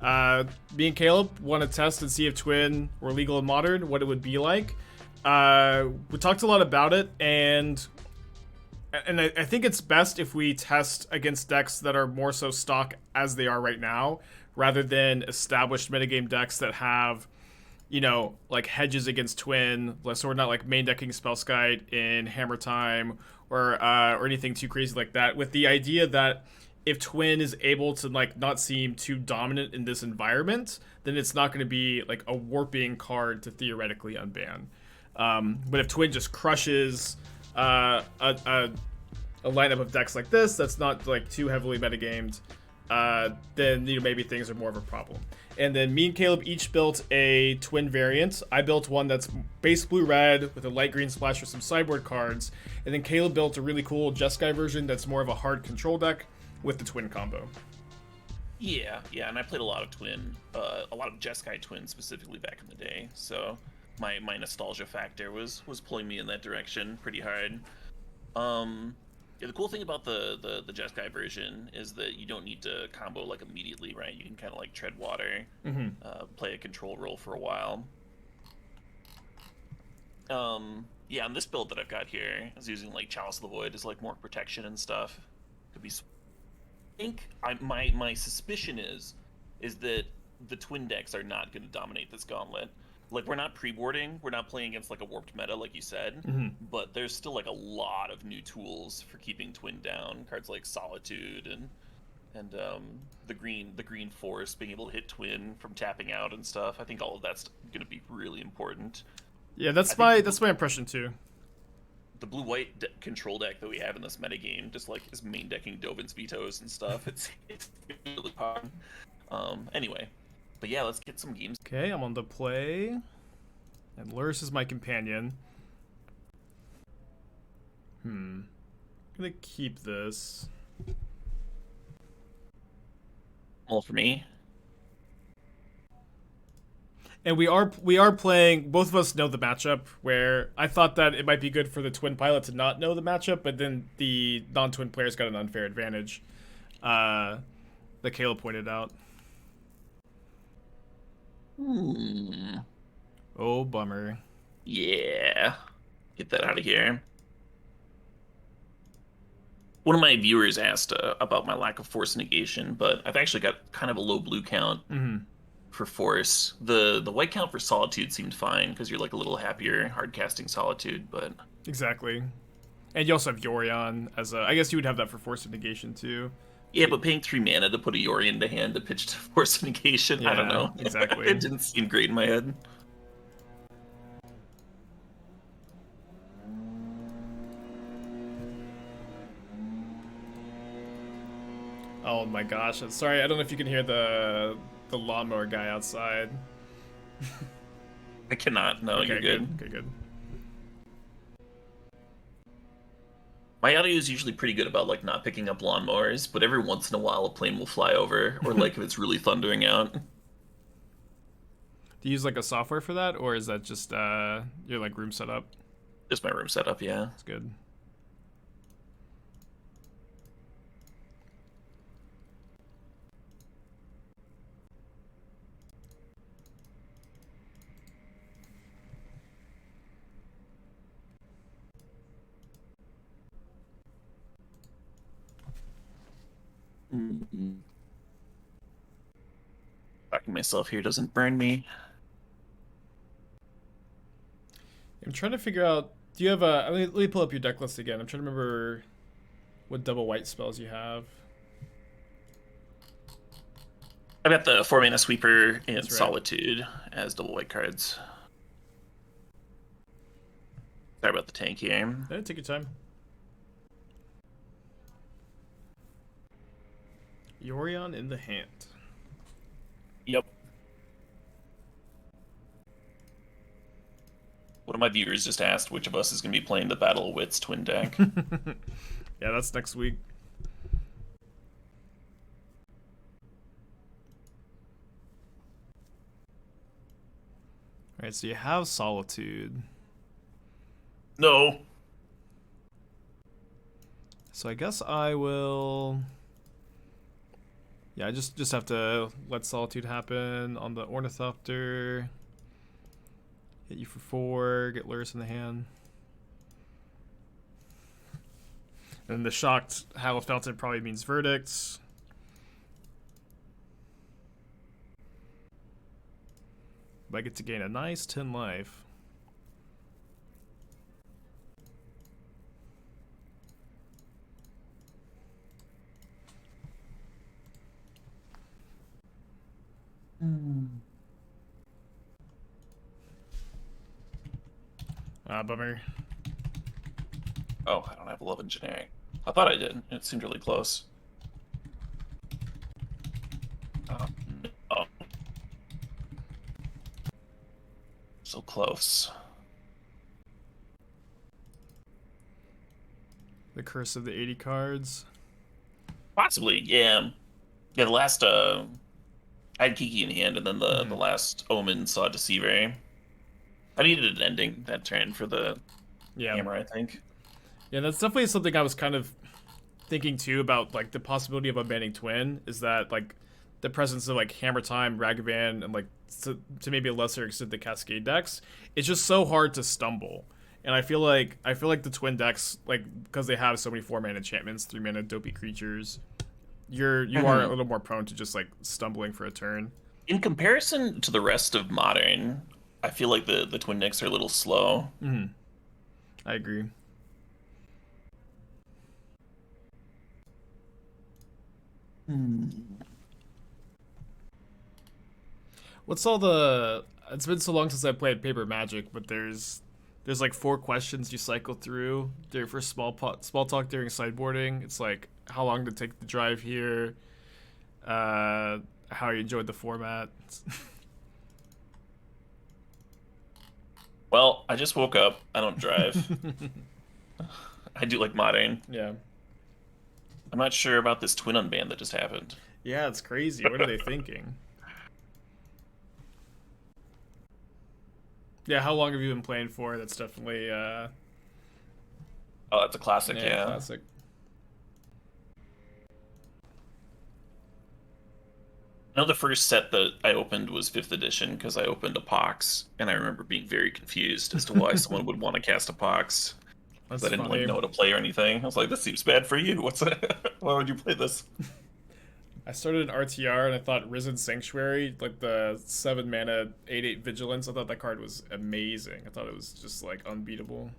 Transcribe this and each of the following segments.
Me and Caleb want to test and see if Twin were legal in Modern, what it would be like. We talked a lot about it, and I think it's best if we test against decks that are more so stock as they are right now, rather than established metagame decks that have, like hedges against Twin, so we're not like main decking Spellskite in Hammertime or anything too crazy like that. With the idea that if Twin is able to like not seem too dominant in this environment, then it's not going to be like a warping card to theoretically unban. But if Twin just crushes a lineup of decks like this that's not like too heavily metagamed, then maybe things are more of a problem. And then me and Caleb each built a Twin variant. I built one that's base blue-red with a light green splash for some sideboard cards, and then Caleb built a really cool Jeskai version that's more of a hard control deck with the Twin combo. Yeah, and I played a lot of a lot of Jeskai Twin specifically back in the day, so my nostalgia factor was pulling me in that direction pretty hard. Yeah, the cool thing about the Jeskai version is that you don't need to combo like immediately, right? You can kind of like tread water, play a control role for a while. Yeah, and this build that I've got here is using like Chalice of the Void as like more protection and stuff. Could be. I think my suspicion is that the Twin decks are not going to dominate this Gauntlet. Like, we're not pre-boarding, we're not playing against like a warped meta like you said, but there's still like a lot of new tools for keeping Twin down. Cards like Solitude and the green Force, being able to hit Twin from tapping out and stuff. I think all of that's going to be really important. Yeah, that's my impression too. The blue-white control deck that we have in this metagame just like is main decking Dovin's Vetoes and stuff. It's really fun. Anyway. But yeah, let's get some games. Okay, I'm on the play. And Lurrus is my companion. I'm gonna keep this. All for me. And we are playing, both of us know the matchup, where I thought that it might be good for the Twin pilot to not know the matchup, but then the non-Twin players got an unfair advantage. That Caleb pointed out. Oh, bummer. Yeah. Get that out of here. One of my viewers asked about my lack of force negation, but I've actually got kind of a low blue count for force. The white count for Solitude seemed fine, because you're like a little happier hard casting Solitude, but... Exactly. And you also have Yorion as a... I guess you would have that for force negation, too. Yeah, but paying 3 mana to put a Yorion to hand to pitch to force negation, I don't know. Exactly. It didn't seem great in my head. Oh my gosh, I'm sorry, I don't know if you can hear the lawnmower guy outside. I cannot, no, okay, you're good. Okay, good. My audio is usually pretty good about like not picking up lawnmowers, but every once in a while a plane will fly over, or like if it's really thundering out. Do you use like a software for that, or is that just your like room setup? Just my room setup, yeah. That's good. Backing myself here doesn't burn me. I'm trying to figure out, do you have a... Let me pull up your deck list again. I'm trying to remember what double white spells you have. I've got the 4-mana Sweeper and That's right. Solitude as double white cards. Sorry about the tank here. Yeah, take your time. Yorion in the hand. Yep. One of my viewers just asked which of us is going to be playing the Battle of Wits Twin deck. Yeah, that's next week. Alright, so you have Solitude. No. So I guess I will... Yeah, I just have to let Solitude happen on the Ornithopter. Hit you for 4, get Lurrus in the hand. And the shocked Howl of Fountain probably means Verdicts. But I get to gain a nice 10 life. Bummer. Oh, I don't have Love Engineering. I thought I did. It seemed really close. Oh. So close. The Curse of the 80 cards. Possibly, yeah. Yeah, the last I had Kiki in hand, and then the last Omen saw Deceiver. I needed an ending that turn for the hammer, I think. Yeah, that's definitely something I was kind of thinking too about, like the possibility of unbanning Twin is that like the presence of like Hammertime, Ragavan, and like to maybe a lesser extent the Cascade decks. It's just so hard to stumble. And I feel like the Twin decks, like because they have so many 4-mana enchantments, 3-mana dopey creatures, you are a little more prone to just like stumbling for a turn. In comparison to the rest of Modern, I feel like the Twin decks are a little slow. I agree. What's all the? It's been so long since I played Paper Magic, but there's like 4 questions you cycle through. They're for small talk during sideboarding. It's like how long to take the drive here, how you enjoyed the format. Well, I just woke up. I don't drive. I do like Modern. Yeah. I'm not sure about this Twin Unbanned that just happened. Yeah, it's crazy. What are they thinking? Yeah, how long have you been playing for? That's definitely Oh, that's a classic, yeah. Classic. I know the first set that I opened was 5th edition because I opened a Pox, and I remember being very confused as to why someone would want to cast a Pox. Because I didn't like know how to play or anything. I was like, this seems bad for you. What's that? Why would you play this? I started an RTR and I thought Risen Sanctuary, like the 7-mana 8/8 Vigilance, I thought that card was amazing. I thought it was just like unbeatable.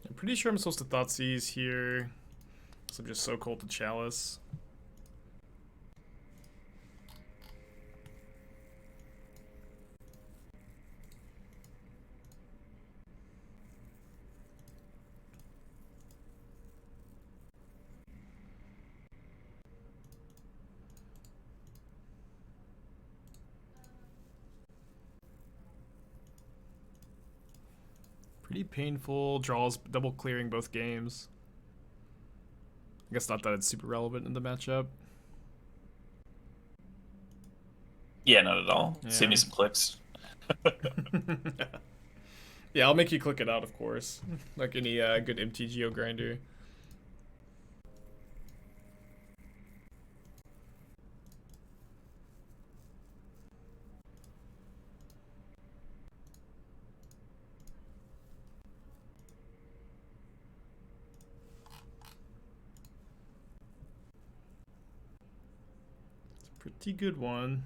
I'm pretty sure I'm supposed to Thoughtseize here, because I'm just so cold to Chalice. Pretty painful. Draws double clearing both games. I guess not that it's super relevant in the matchup. Yeah, not at all. Yeah. Save me some clicks. Yeah, I'll make you click it out, of course. Like any good MTGO grinder. Pretty good one.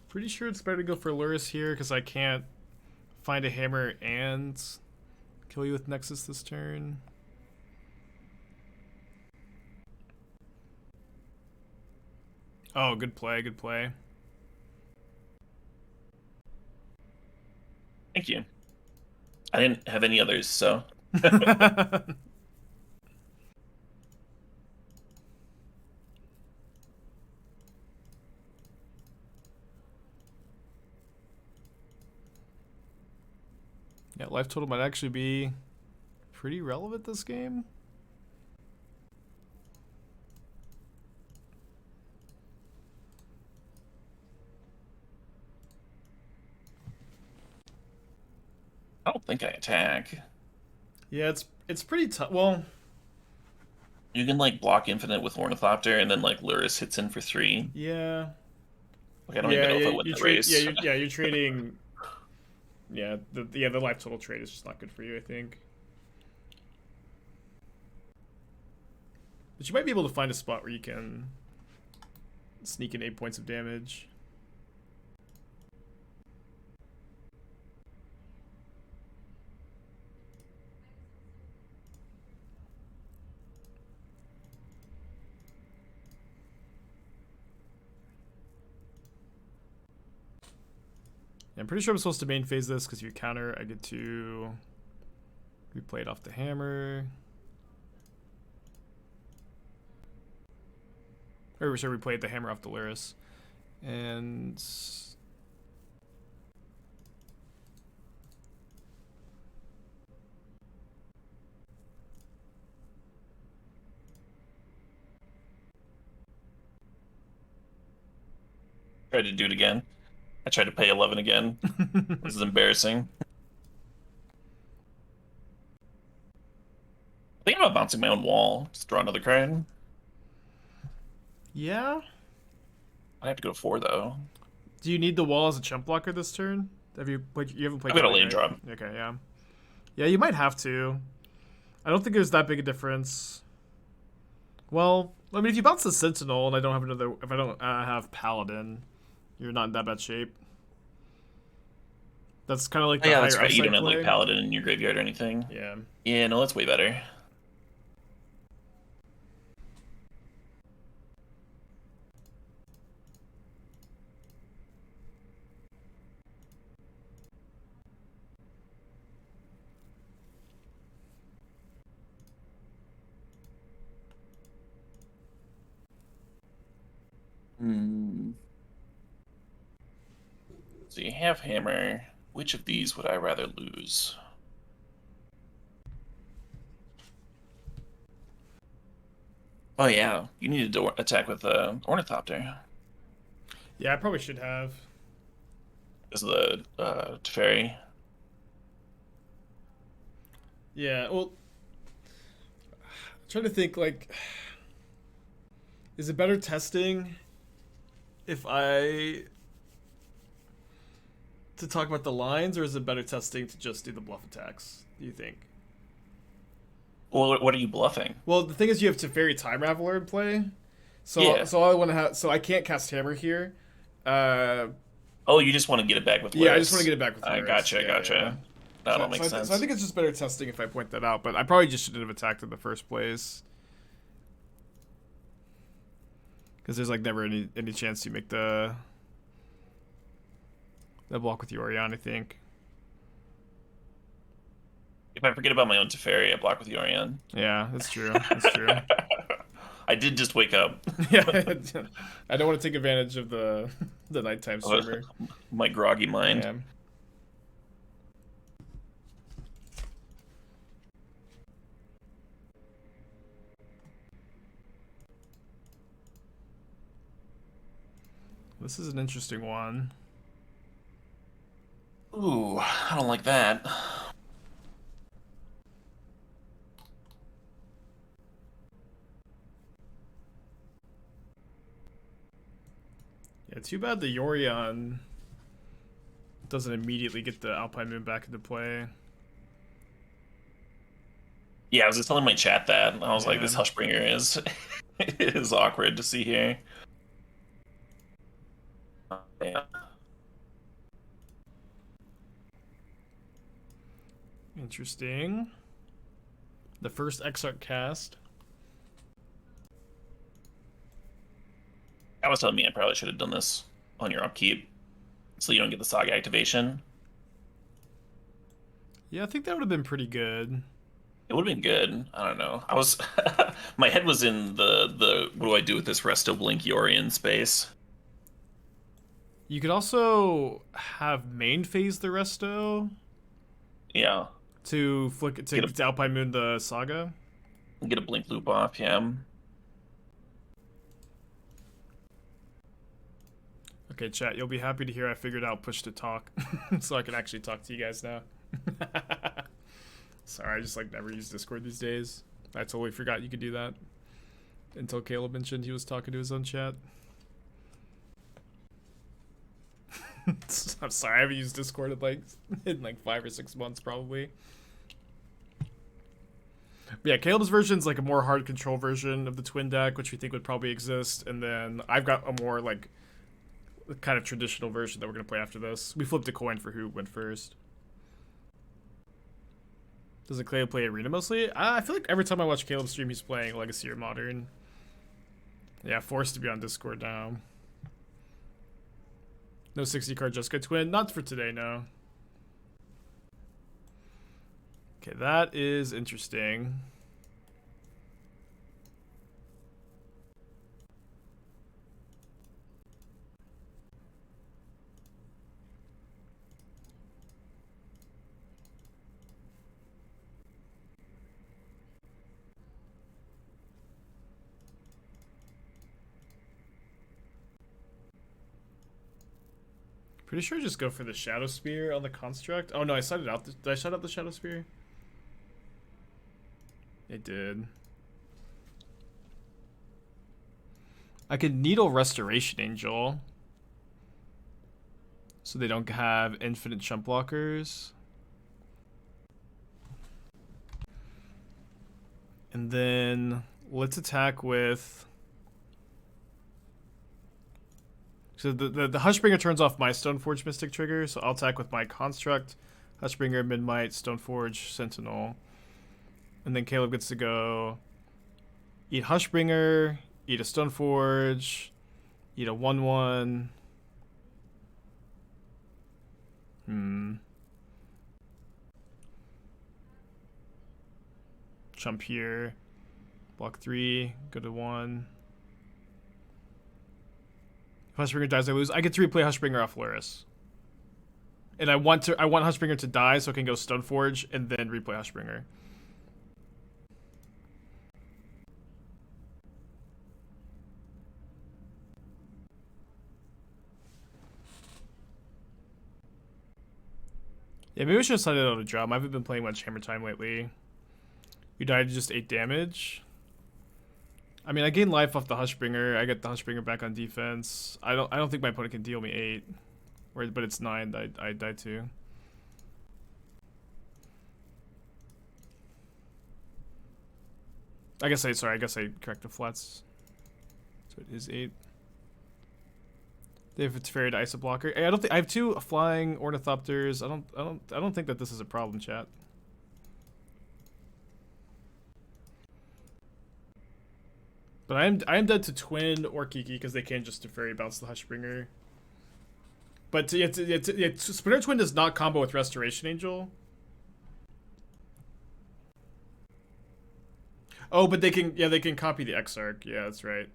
Pretty sure it's better to go for Lurrus here because I can't find a hammer and kill you with Nexus this turn. Oh, good play, good play. Thank you. I didn't have any others, so. Yeah, life total might actually be pretty relevant this game. I don't think I attack. Yeah, it's pretty tough. Well, you can like block infinite with Ornithopter, and then like Luris hits in for 3. Yeah. Like I don't even know if I win the race. You're trading. Yeah, the life total trade is just not good for you, I think. But you might be able to find a spot where you can sneak in 8 points of damage. I'm pretty sure I'm supposed to main phase this because if you counter, I get to replay it off the hammer. Or we should replay the hammer off the Luris. And Tried to do it again. I tried to pay 11 again. This is embarrassing. I think about bouncing my own wall. Just draw another card. yeah. I have to go to 4 though. Do you need the wall as a chump blocker this turn? Have you played? You haven't played. I've got a lane right? drop. Okay, yeah. Yeah, you might have to. I don't think there's that big a difference. Well, I mean, if you bounce the Sentinel and I don't have another, if I don't have Paladin, you're not in that bad shape. That's kind of like the yeah, higher that's right. You don't have play. like Paladin in your graveyard or anything. Yeah. Yeah, no, that's way better. So you have hammer. Which of these would I rather lose? Oh yeah, you needed to attack with Ornithopter. Yeah, I probably should have. Because of the Teferi. Yeah, well, I'm trying to think, like, is it better testing if I to talk about the lines, or is it better testing to just do the bluff attacks, do you think? Well, what are you bluffing? Well, the thing is, you have Teferi Time Raveler in play, so Yeah. so all I want to have, so I can't cast Hammer here. Oh, you just want to get it back with Luris. Yeah, I just want to get it back with I Luris. gotcha, Yeah, gotcha. yeah. That all makes sense. So I think it's just better testing if I point that out, but I probably just shouldn't have attacked in the first place. Because there's like never any chance you make the block with Yorion, I think. If I forget about my own Teferi, I block with Yorion. Yeah, that's true. That's true. I did just wake up. Yeah, I don't want to take advantage of the nighttime streamer. My groggy mind. Yeah. This is an interesting one. Ooh, I don't like that. Yeah, too bad the Yorion doesn't immediately get the Alpine Moon back into play. Yeah, I was just telling my chat that. I was like, Yeah. this Hushbringer is is awkward to see here. Yeah. Interesting. The first Exarch cast. I was telling me I probably should have done this on your upkeep, so you don't get the Saga activation. Yeah, I think that would have been pretty good. It would have been good. I don't know. I was my head was in the what do I do with this Resto Blink Yorion space? You could also have main phase the Resto. Yeah. To flick to Alpine Moon the Saga. Get a blink loop off, yeah. Okay, chat, you'll be happy to hear I figured out push to talk. So I can actually talk to you guys now. Sorry, I just like never use Discord these days. I totally forgot you could do that. Until Caleb mentioned he was talking to his own chat. I'm sorry, I haven't used Discord in like 5 or 6 months probably. But yeah, Caleb's version is like a more hard control version of the twin deck, which we think would probably exist, and then I've got a more like kind of traditional version that we're gonna play after this. We flipped a coin for who went first. Doesn't Caleb play Arena mostly? I feel like every time I watch Caleb stream, he's playing Legacy or Modern. Yeah, forced to be on Discord now. No 60 card Jeskai twin. Not for today, no. Okay, that is interesting. Pretty sure just go for the Shadow Spear on the construct. Oh no, I shut it out. Did I shut out the Shadow Spear? It did. I could Needle Restoration Angel. So they don't have infinite chump blockers. And then let's attack with... So the Hushbringer turns off my Stoneforge Mystic trigger, so I'll attack with my Construct, Hushbringer, Midnight, Stoneforge, Sentinel. And then Caleb gets to go eat Hushbringer, eat a Stoneforge, eat a 1/1. Jump here. Block 3, go to 1. Hushbringer dies, I lose. I get to replay Hushbringer off Luris. And I want Hushbringer to die so I can go Stoneforge and then replay Hushbringer. Yeah, maybe I should have decided on a drum. I haven't been playing much Hammertime lately. You died to just 8 damage. I mean, I gain life off the Hushbringer. I get the Hushbringer back on defense. I don't think my opponent can deal me 8. But it's 9 that I died to. I guess I correct the flats. So it is 8. They have its Teferi to Iso blocker. Hey, I have 2 flying Ornithopters. I don't think that this is a problem, chat. But I am dead to Twin or Kiki because they can't just Teferi bounce the Hushbringer. But Splinter Twin does not combo with Restoration Angel. Oh, but they can copy the Exarch. Yeah, that's right.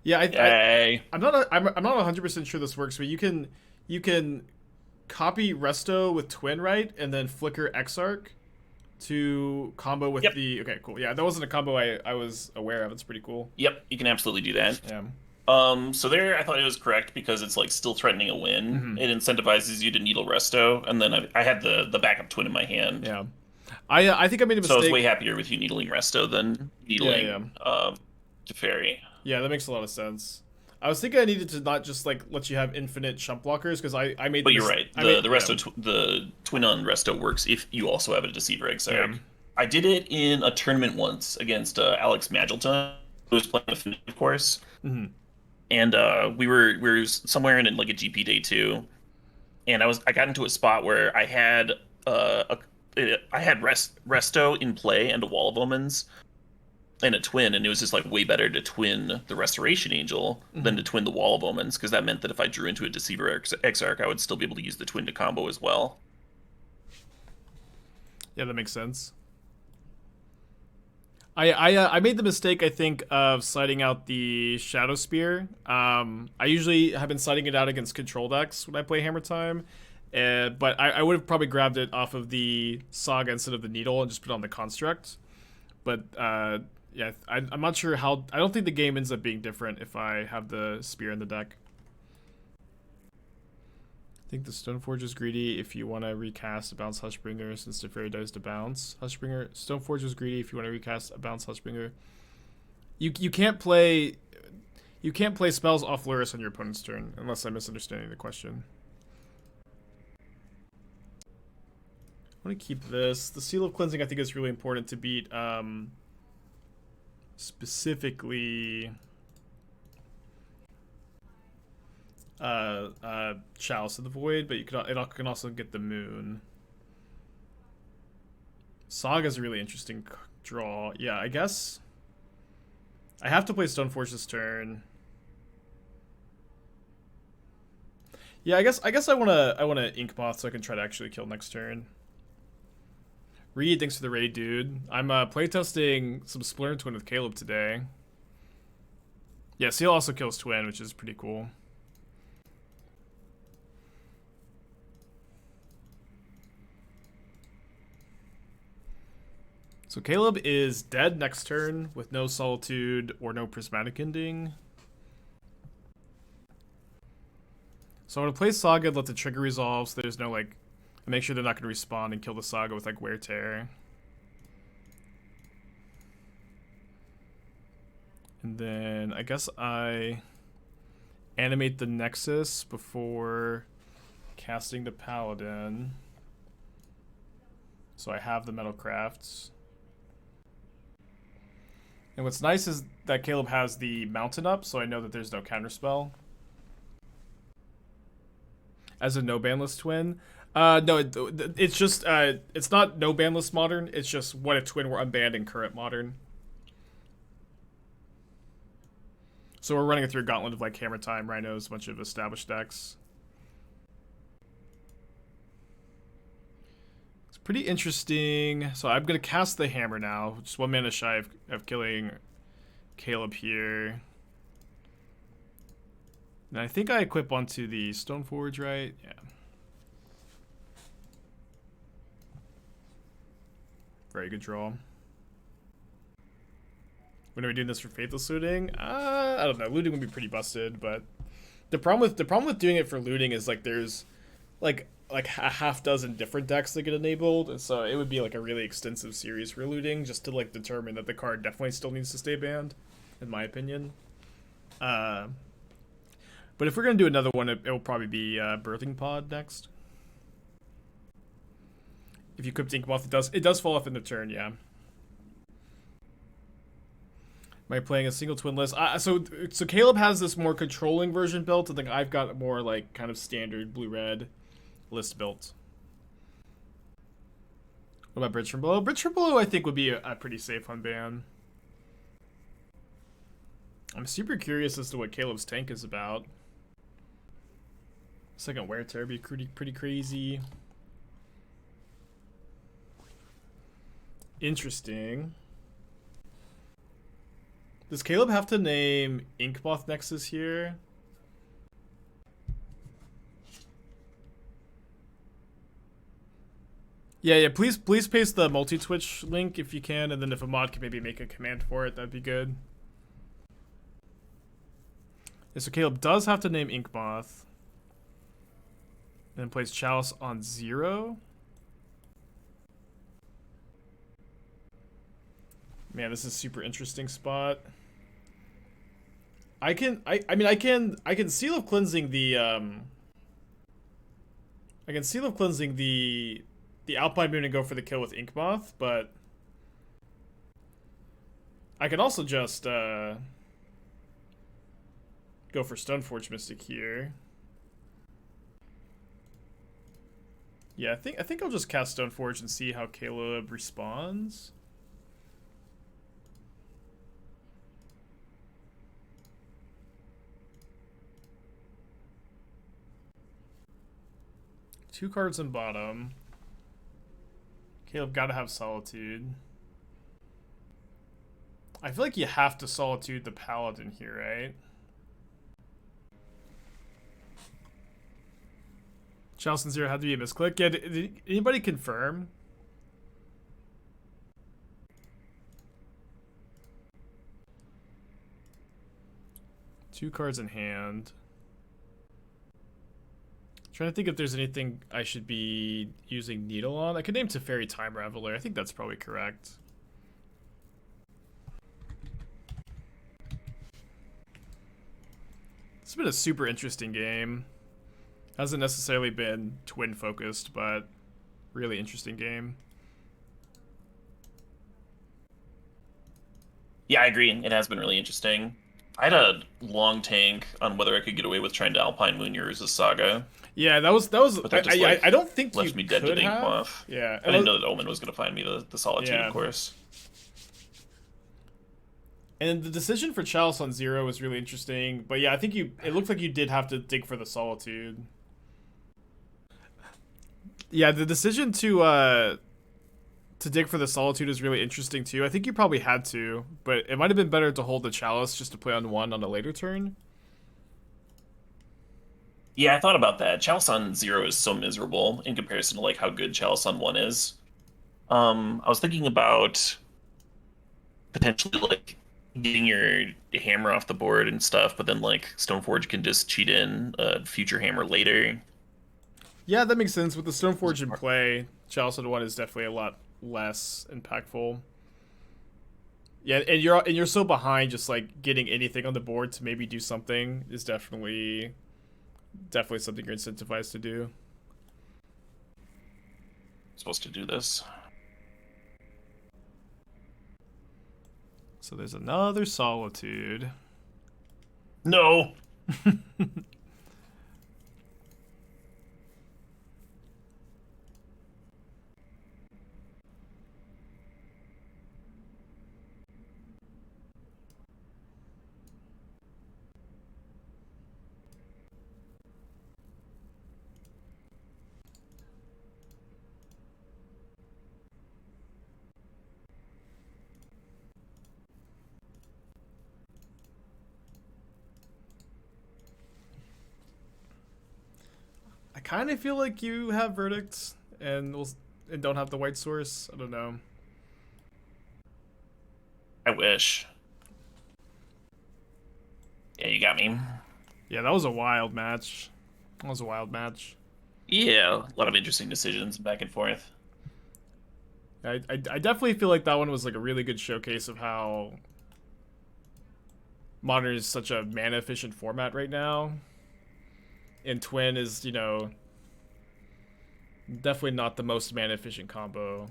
Yeah, I'm not 100% sure this works, but you can copy Resto with Twin, right, and then flicker Exarch to combo with the... Okay, cool. Yeah, that wasn't a combo I was aware of. It's pretty cool. Yep, you can absolutely do that. Yeah. So there I thought it was correct because it's like still threatening a win. It incentivizes you to needle Resto, and then I had the backup Twin in my hand. Yeah. I think I made a mistake. So I was way happier with you needling Resto than needling Teferi. Yeah, that makes a lot of sense. I was thinking I needed to not just like let you have infinite chump blockers because I made. But you're right. The Resto the Twin on Resto works if you also have a Deceiver Exarch. Yeah. I did it in a tournament once against Alex Magelton, who was playing with, of course. And we were somewhere in like a GP day 2, and I got into a spot where I had Resto in play and a Wall of Omens and a Twin, and it was just like way better to twin the Restoration Angel than to twin the Wall of Omens, because that meant that if I drew into a Deceiver Exarch, I would still be able to use the Twin to combo as well. Yeah, that makes sense. I made the mistake, I think, of sliding out the Shadow Spear. I usually have been sliding it out against control decks when I play Hammertime, but I would have probably grabbed it off of the Saga instead of the Needle and just put it on the Construct. But yeah, I'm not sure how. I don't think the game ends up being different if I have the Spear in the deck. I think the Stoneforge is greedy if you want to recast a bounce Hushbringer since the fairy dies to bounce. Hushbringer, Stoneforge is greedy if you want to recast a bounce Hushbringer. You can't play spells off Lurrus on your opponent's turn unless I'm misunderstanding the question. I want to keep this. The Seal of Cleansing I think is really important to beat specifically Chalice of the Void, but it can also get the Moon. Saga's a really interesting draw. Yeah, I guess I have to play Stoneforge this turn. Yeah, I guess I wanna Ink Moth so I can try to actually kill next turn. Reed, thanks for the raid, dude. I'm playtesting some Splinter Twin with Caleb today. Yeah, Seal also kills Twin, which is pretty cool. So Caleb is dead next turn with no Solitude or no Prismatic Ending. So I'm going to play Saga, let the trigger resolve so there's no, like, make sure they're not going to respawn and kill the Saga with, like, Wear Tear. And then I guess I animate the Nexus before casting the Paladin. So I have the Metal Crafts. And what's nice is that Caleb has the Mountain up, so I know that there's no counterspell. As a no banless twin. No, it's just, it's not no banless modern, it's just what if twin were unbanned in current modern. So we're running it through a gauntlet of like Hammertime, Rhinos, a bunch of established decks. It's pretty interesting. So I'm going to cast the Hammer now, just 1 mana shy of killing Caleb here. And I think I equip onto the Stoneforge, right? Yeah. Very good draw. When are we doing this for Faithless Looting? I don't know. Looting would be pretty busted, but the problem with doing it for looting is like there's like a half dozen different decks that get enabled, and so it would be like a really extensive series for looting just to like determine that the card definitely still needs to stay banned, in my opinion. But if we're gonna do another one, it will probably be Birthing Pod next. If you equip Ink Moth, it does fall off in the turn, yeah. Am I playing a single twin list? So Caleb has this more controlling version built, and then I've got a more like kind of standard blue-red list built. What about Bridge from Below? Bridge from Below I think would be a pretty safe unban. I'm super curious as to what Caleb's tank is about. Second Wear Tear would be pretty crazy. Interesting. Does Caleb have to name Inkmoth Nexus here? Yeah, please paste the multi-Twitch link if you can, and then if a mod can maybe make a command for it, that'd be good. Yeah, so Caleb does have to name Inkmoth. And then plays Chalice on 0. Man, this is a super interesting spot. I can Seal of Cleansing the I can Seal of Cleansing the Alpine Moon and go for the kill with Inkmoth, but I can also just go for Stoneforge Mystic here. Yeah, I think I'll just cast Stoneforge and see how Caleb responds. Two cards in bottom. Caleb gotta have Solitude. I feel like you have to Solitude the Paladin here, right? Charleston Zero had to be a misclick. Yeah, did anybody confirm? Two cards in hand. Trying to think if there's anything I should be using Needle on. I could name Teferi Time Raveler. I think that's probably correct. It's been a super interesting game. Hasn't necessarily been twin focused, but really interesting game. Yeah, I agree. It has been really interesting. I had a long tank on whether I could get away with trying to Alpine Moon Urza's Saga. Yeah, that was. But that just, I don't think left you me dead to could the have. Inkmoth. Yeah, I didn't know that Omen was going to find me the Solitude, Yeah. of course. And the decision for Chalice on 0 was really interesting. But yeah, I think it looked like you did have to dig for the Solitude. Yeah, the decision to dig for the Solitude is really interesting too. I think you probably had to, but it might have been better to hold the Chalice just to play on 1 on a later turn. Yeah, I thought about that. Chalice on 0 is so miserable in comparison to like how good Chalice on 1 is. I was thinking about potentially like getting your hammer off the board and stuff, but then like Stoneforge can just cheat in a future hammer later. Yeah, that makes sense. With the Stoneforge in play, Chalice on 1 is definitely a lot less impactful. Yeah, and you're so behind, just like getting anything on the board to maybe do something is definitely something you're incentivized to do. Supposed to do this. So there's another Solitude. No. I kind of feel like you have Verdicts and don't have the white source. I don't know. I wish. Yeah, you got me. Yeah, that was a wild match. That was a wild match. Yeah, a lot of interesting decisions back and forth. I definitely feel like that one was like a really good showcase of how Modern is such a mana efficient format right now. And Twin is, definitely not the most mana efficient combo.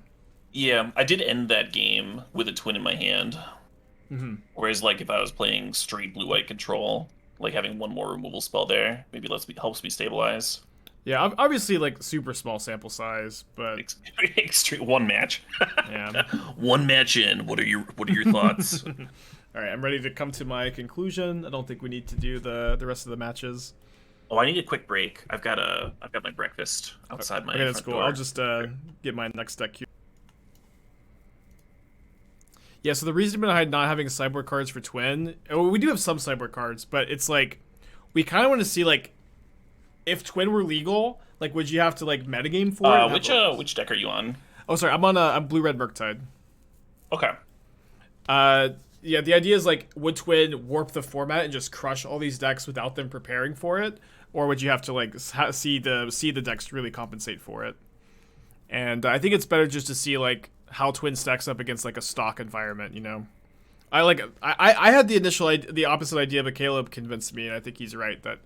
Yeah, I did end that game with a twin in my hand. Mm-hmm. Whereas, like, if I was playing straight blue-white control, like having one more removal spell there, maybe helps me stabilize. Yeah, obviously, like, super small sample size, but Extreme one match. Yeah. One match in. What are your thoughts? All right, I'm ready to come to my conclusion. I don't think we need to do the rest of the matches. Oh, I need a quick break. I've got my breakfast outside my Okay, that's front cool. door. I'll just get my next deck here. Yeah, so the reason behind not having sideboard cards for Twin, well, we do have some sideboard cards, but it's like we kind of want to see like if Twin were legal, like would you have to like metagame for it? Which deck are you on? Oh, sorry, I'm blue red Murktide. Okay. Yeah, the idea is like would Twin warp the format and just crush all these decks without them preparing for it, or would you have to like see the decks really compensate for it? And I think it's better just to see like how Twin stacks up against like a stock environment, I had the opposite idea, but Caleb convinced me, and I think he's right that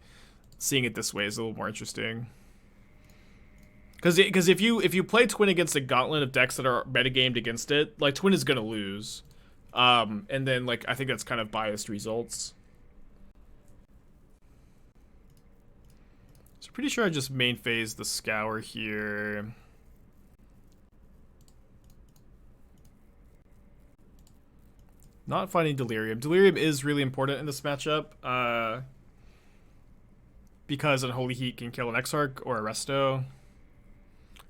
seeing it this way is a little more interesting. Because if you play Twin against a gauntlet of decks that are metagamed against it, like Twin is gonna lose, and then like I think that's kind of biased results. So pretty sure I just main phase the Scour here. Not finding Delirium. Delirium is really important in this matchup, because Unholy Heat can kill an Exarch or a Resto.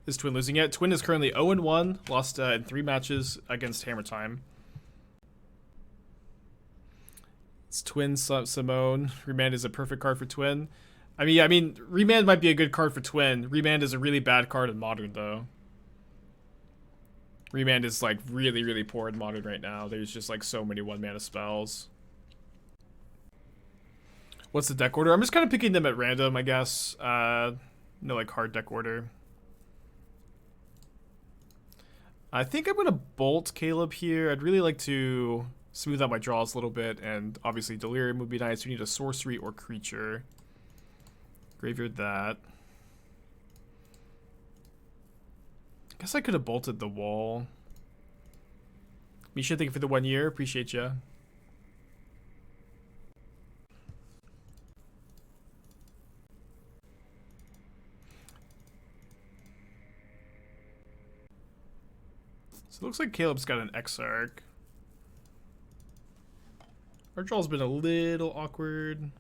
Is Twin losing yet? Twin is currently 0-1, lost in 3 matches against Hammertime. It's Twin Simone. Remand is a perfect card for Twin. I mean, Remand might be a good card for Twin. Remand is a really bad card in Modern, though. Remand is like really, really poor in Modern right now. There's just like so many 1-mana spells. What's the deck order? I'm just kind of picking them at random, I guess. No, like hard deck order. I think I'm gonna bolt Caleb here. I'd really like to smooth out my draws a little bit, and obviously Delirium would be nice. We need a sorcery or creature. Graveyard that. I guess I could have bolted the wall. Misha, thank you for the 1 year. Appreciate ya. So it looks like Caleb's got an Exarch. Our draw's been a little awkward.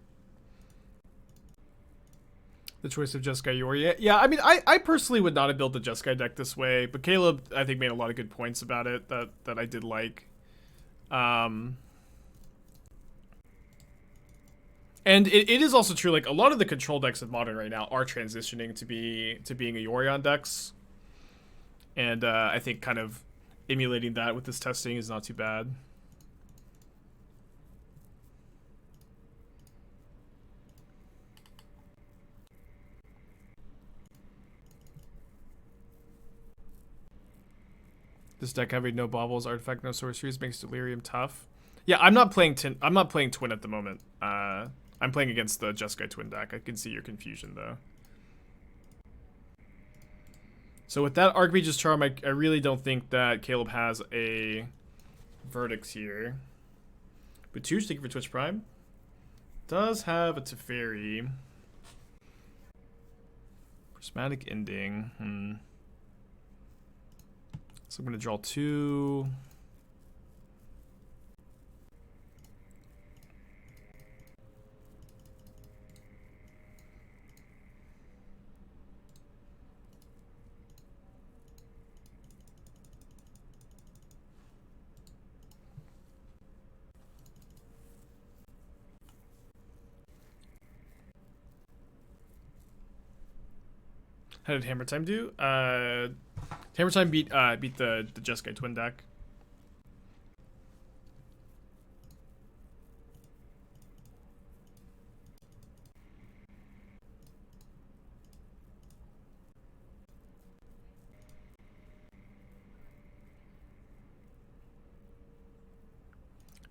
The choice of Jeskai Yori. Yeah, I mean, I personally would not have built the Jeskai deck this way, but Caleb, I think, made a lot of good points about it that I did like. And it is also true, like, a lot of the control decks in Modern right now are transitioning to being a Yorion decks. And I think kind of emulating that with this testing is not too bad. This deck having no baubles, artifact, no sorceries makes Delirium tough. Yeah, I'm not playing Twin at the moment. I'm playing against the Jeskai Twin deck. I can see your confusion though. So with that Archmage's Charm, I really don't think that Caleb has a verdict here. Batush, thank you for Twitch Prime. Does have a Teferi. Prismatic Ending. So I'm going to draw 2. How did Hammertime do? Hammertime beat the Jeskai Twin deck.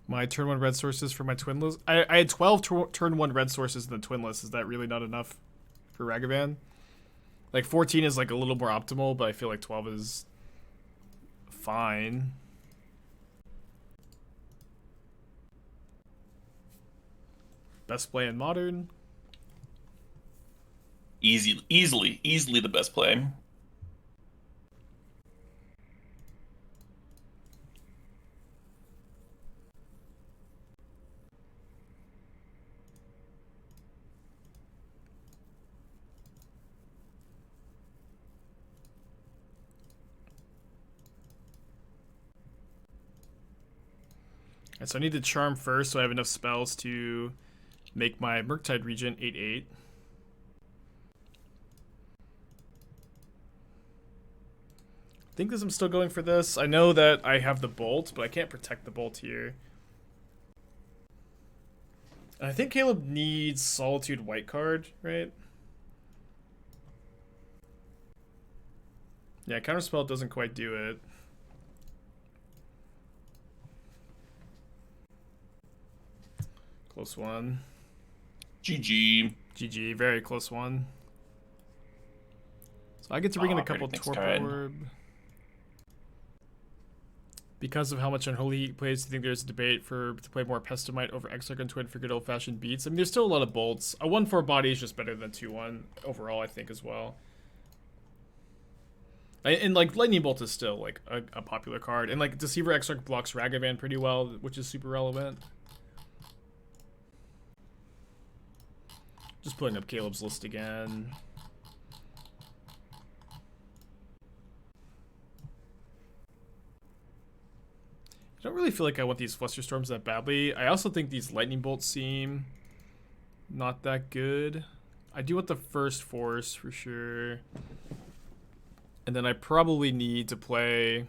My turn 1 red sources for my twin list. I had 12 turn 1 red sources in the twin list. Is that really not enough for Ragavan? Like 14 is like a little more optimal, but I feel like 12 is fine. Best play in Modern. Easily the best play. And so I need to Charm first, so I have enough spells to make my Murktide Regent 8/8. I think I'm still going for this. I know that I have the Bolt, but I can't protect the Bolt here. And I think Caleb needs Solitude White card, right? Yeah, Counterspell doesn't quite do it. Close one. GG. GG, very close one. So I get to bring in a couple Torpor Orb. Because of how much Unholy he plays, do you think there's a debate to play more Pestomite over Exarch and Twin for good old-fashioned beats? I mean, there's still a lot of bolts. A 1/4 body is just better than 2/1 overall, I think, as well. And like Lightning Bolt is still like a popular card, and like Deceiver Exarch blocks Ragavan pretty well, which is super relevant. Just pulling up Caleb's list again. I don't really feel like I want these Flusterstorms that badly. I also think these Lightning Bolts seem not that good. I do want the first Force for sure. And then I probably need to play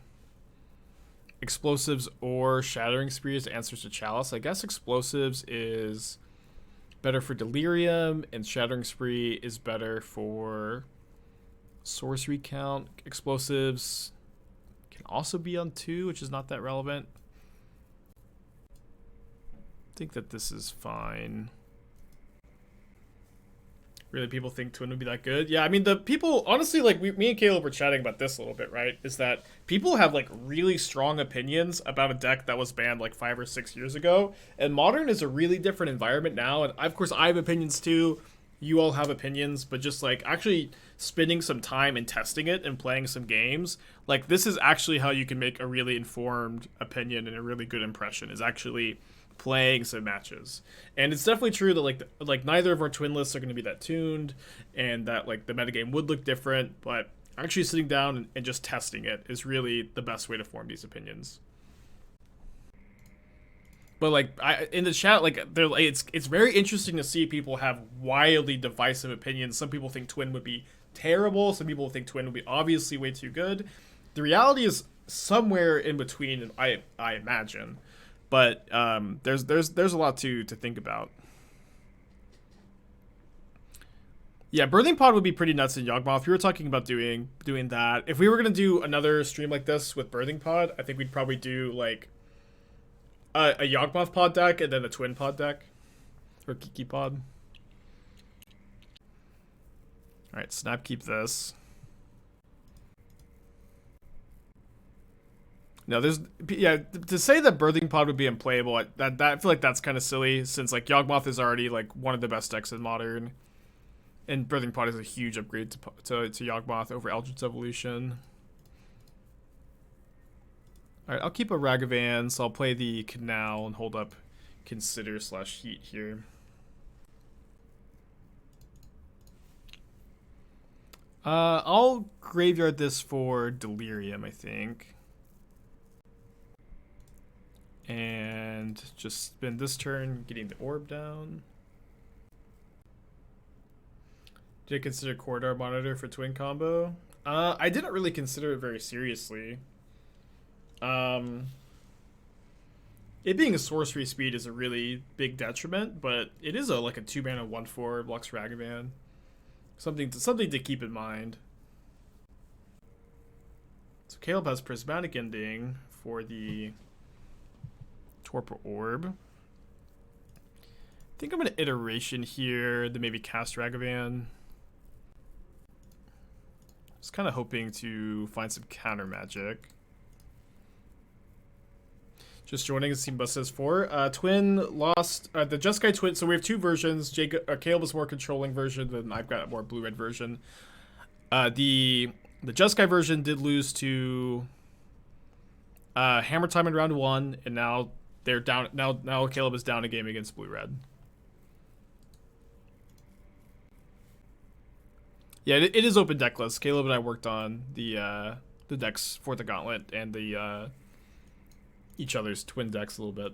Explosives or Shattering Spree as answers to Chalice. I guess Explosives is better for Delirium, and Shattering Spree is better for Sorcery Count. Explosives can also be on 2, which is not that relevant. I think that this is fine. Really, people think Twin would be that good? Yeah, I mean, the people, honestly, like, me and Caleb were chatting about this a little bit, right? Is that people have, like, really strong opinions about a deck that was banned, like, 5 or 6 years ago. And Modern is a really different environment now. And, of course, I have opinions, too. You all have opinions. But just, like, actually spending some time and testing it and playing some games, like, this is actually how you can make a really informed opinion and a really good impression, is actually playing some matches. And it's definitely true that like neither of our twin lists are going to be that tuned, and that like the metagame would look different, but actually sitting down and just testing it is really the best way to form these opinions. But like in the chat, like it's very interesting to see people have wildly divisive opinions. Some people think Twin would be terrible, some people think Twin would be obviously way too good. The reality is somewhere in between, I imagine. But there's a lot to think about. Yeah, Birthing Pod would be pretty nuts in Yawgmoth. If we were talking about doing that, if we were gonna do another stream like this with Birthing Pod, I think we'd probably do like a Yawgmoth pod deck and then a Twin pod deck, or Kiki pod. All right, snap keep this. No, to say that Birthing Pod would be unplayable, that I feel like that's kind of silly, since like Yawgmoth is already like one of the best decks in Modern, and Birthing Pod is a huge upgrade to Yawgmoth over Eldritch Evolution. All right, I'll keep a Ragavan, so I'll play the Canal and hold up Consider/Heat here. I'll graveyard this for Delirium, I think. And just spend this turn getting the orb down. Did I consider Corridor Monitor for Twin combo? I didn't really consider it very seriously. It being a sorcery speed is a really big detriment, but it is like a 2-mana 1/4 Lux Ragavan. Something to keep in mind. So Caleb has Prismatic Ending for the Torpor Orb. I think I'm going to Iteration here, then maybe cast Ragavan. Just kind of hoping to find some counter magic. Just joining, Simba says 4. Twin lost the Jeskai Twin. So we have 2 versions. Caleb is more controlling version, then I've got a more blue-red version. The Jeskai version did lose to Hammertime in round 1, and now they're down. Now Caleb is down a game against blue-red. Yeah, it is open decklist. Caleb and I worked on the decks for the Gauntlet and the each other's twin decks a little bit.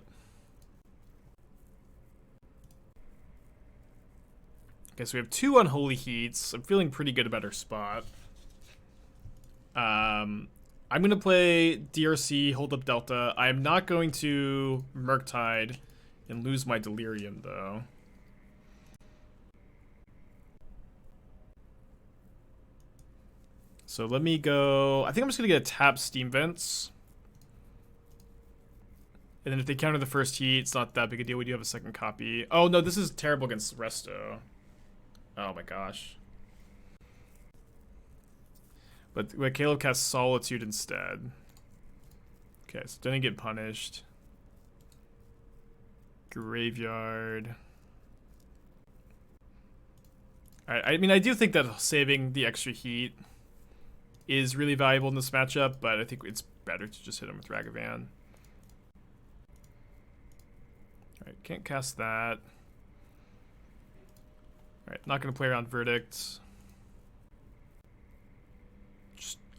Okay, so we have 2 Unholy Heats. I'm feeling pretty good about our spot. I'm going to play DRC, hold up Delta. I am not going to Murktide and lose my Delirium, though. So let me go... I think I'm just going to get a tap Steam Vents. And then if they counter the first heat, it's not that big a deal. We do have a second copy. Oh, no, this is terrible against Resto. Oh, my gosh. But Caleb casts Solitude instead. Okay, so didn't get punished. Graveyard. Alright, I mean, I do think that saving the extra heat is really valuable in this matchup, but I think it's better to just hit him with Ragavan. Alright, can't cast that. Alright, not going to play around Verdict.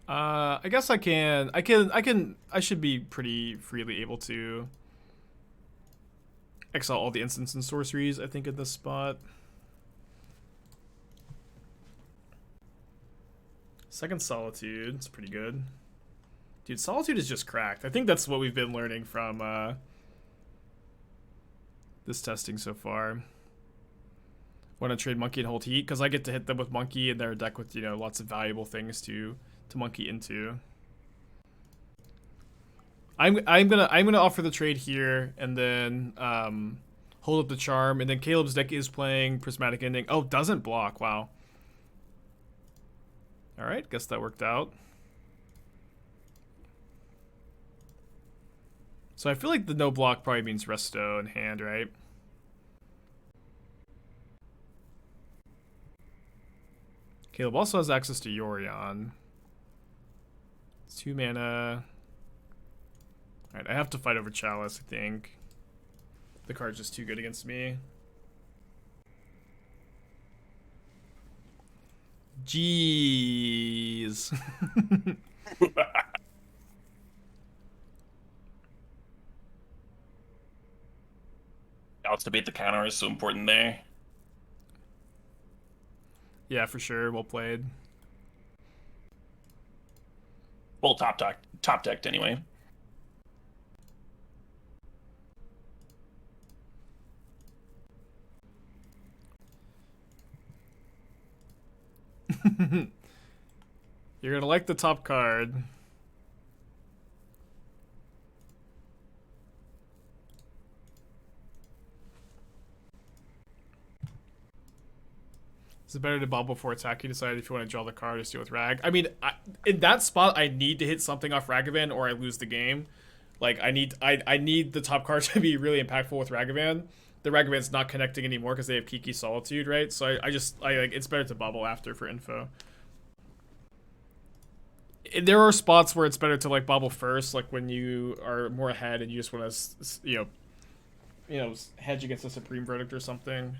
I guess I should be pretty freely able to exile all the instants and sorceries, I think, in this spot. Second Solitude, it's pretty good. Dude, Solitude is just cracked. I think that's what we've been learning from this testing so far. Want to trade Monkey and hold Heat? Because I get to hit them with Monkey and they're a deck with, you know, lots of valuable things to Monkey into. I'm gonna offer the trade here and then hold up the Charm, and then Caleb's deck is playing Prismatic Ending. Oh, doesn't block. Wow. All right, guess that worked out. So I feel like the no block probably means resto in hand, right? Caleb also has access to Yorion. It's 2 mana. Alright, I have to fight over Chalice, I think. The card's just too good against me. Jeez. Outs to beat the counter is so important there. Yeah, for sure. Well played. Well, top decked anyway. You're gonna like the top card. Is it better to bubble before attacking? Decide if you want to draw the card or deal with Rag. I mean, in that spot, I need to hit something off Ragavan or I lose the game. Like, I need the top card to be really impactful with Ragavan. The Ragavan's not connecting anymore because they have Kiki Solitude, right? So I like, it's better to bubble after for info. There are spots where it's better to like bubble first, like when you are more ahead and you just want to, you know, hedge against a Supreme Verdict or something.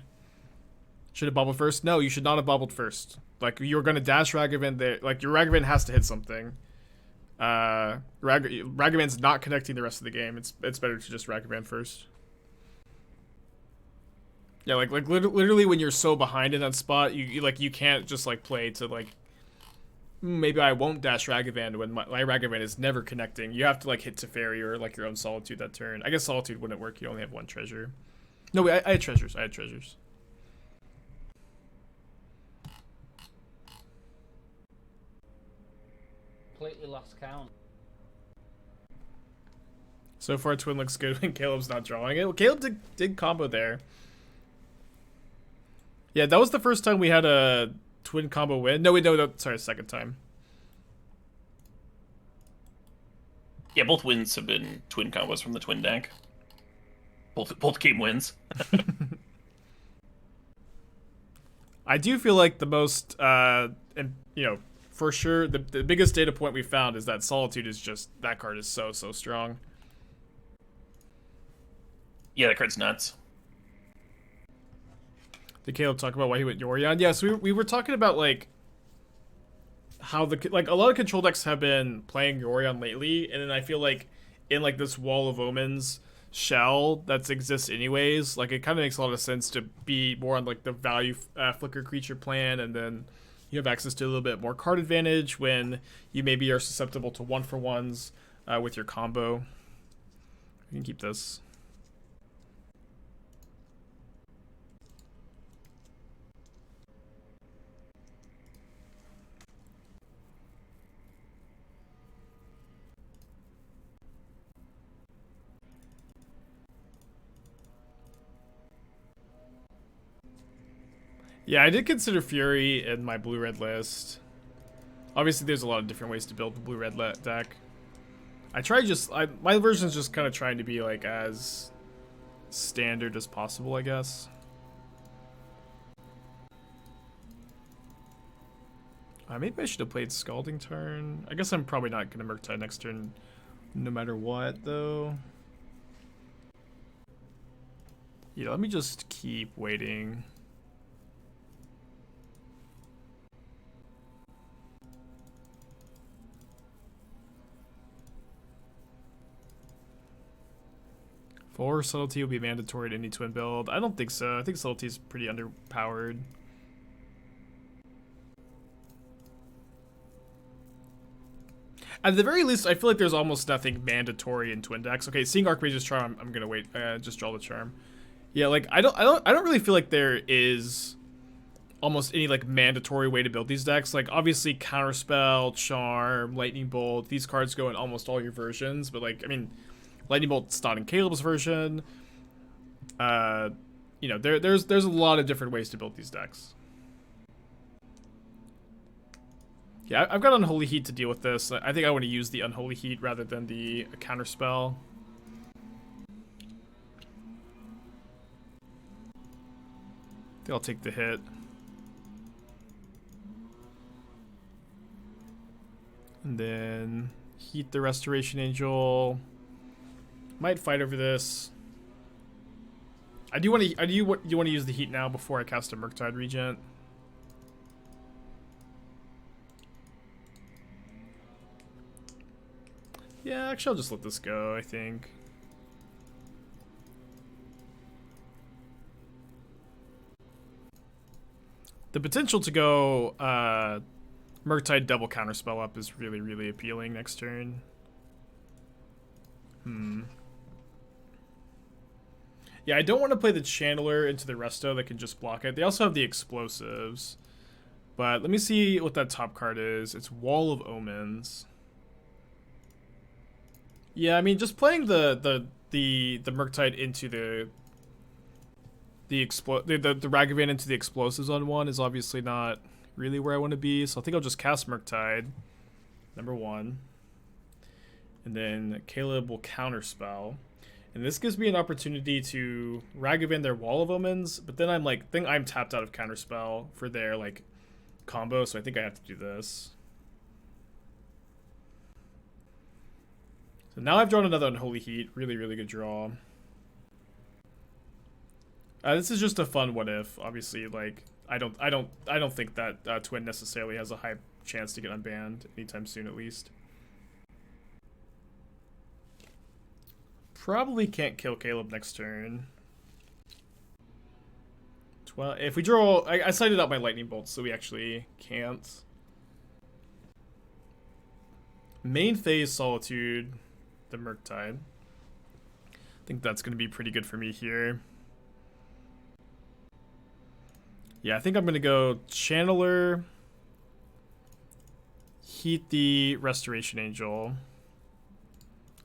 Should have bubbled first? No, you should not have bubbled first. Like, you're gonna dash Ragavan there. Like, your Ragavan has to hit something. Ragavan's not connecting the rest of the game. It's better to just Ragavan first. Yeah, like literally when you're so behind in that spot, you can't just like play to like, maybe I won't dash Ragavan when my Ragavan is never connecting. You have to like hit Teferi or like your own Solitude that turn. I guess Solitude wouldn't work. You only have one treasure. No, wait, I had treasures. Completely lost count. So far, Twin looks good when Caleb's not drawing it. Well, Caleb did combo there. Yeah, that was the first time we had a Twin combo win. No, sorry, second time. Yeah, both wins have been Twin combos from the Twin deck. Both game wins. I do feel like the most, and you know, for sure, the biggest data point we found is that Solitude is just, that card is so strong. Yeah, that card's nuts. Did Caleb talk about why he went Yorion? Yeah, so we were talking about like how a lot of control decks have been playing Yorion lately, and then I feel like in like this Wall of Omens shell that exists anyways, like it kind of makes a lot of sense to be more on like the value flicker creature plan, and then you have access to a little bit more card advantage when you maybe are susceptible to 1-for-1s with your combo. You can keep this. Yeah, I did consider Fury in my blue-red list. Obviously, there's a lot of different ways to build the blue-red deck. My version's just kind of trying to be like as standard as possible, I guess. Maybe I should have played Scalding turn. I guess I'm probably not going to Murktide next turn no matter what, though. Yeah, let me just keep waiting. 4 subtlety will be mandatory to any twin build. I don't think so. I think subtlety is pretty underpowered. At the very least, I feel like there's almost nothing mandatory in twin decks. Okay, seeing Archmage's Charm, I'm gonna wait. Just draw the charm. Yeah, like I don't really feel like there is almost any like mandatory way to build these decks. Like obviously Counterspell, Charm, Lightning Bolt, these cards go in almost all your versions, but like I mean, Lightning Bolt's not in Caleb's version. You know, there's a lot of different ways to build these decks. Yeah, I've got Unholy Heat to deal with this. I think I want to use the Unholy Heat rather than the Counterspell. I think I'll take the hit. And then heat the Restoration Angel. Might fight over this. You want to use the heat now before I cast a Murktide Regent? Yeah, actually I'll just let this go, I think. The potential to go Murktide double Counterspell up is really, really appealing next turn. Yeah, I don't want to play the Channeler into the Resto that can just block it. They also have the Explosives. But let me see what that top card is. It's Wall of Omens. Yeah, I mean, just playing the Murktide into the Ragavan into the Explosives on one is obviously not really where I want to be. So I think I'll just cast Murktide, number 1, and then Caleb will Counterspell, and this gives me an opportunity to Ragavan their Wall of Omens. But then I'm tapped out of Counterspell for their like combo, so I think I have to do this. So now I've drawn another Unholy Heat. Really, really good draw. This is just a fun what if. Obviously, like I don't think that Twin necessarily has a high chance to get unbanned anytime soon, at least. Probably can't kill Caleb next turn. Well, if we draw, I cited out my Lightning Bolts, so we actually can't. Main phase Solitude, the Murktide. I think that's going to be pretty good for me here. Yeah, I think I'm going to go Channeler, heat the Restoration Angel,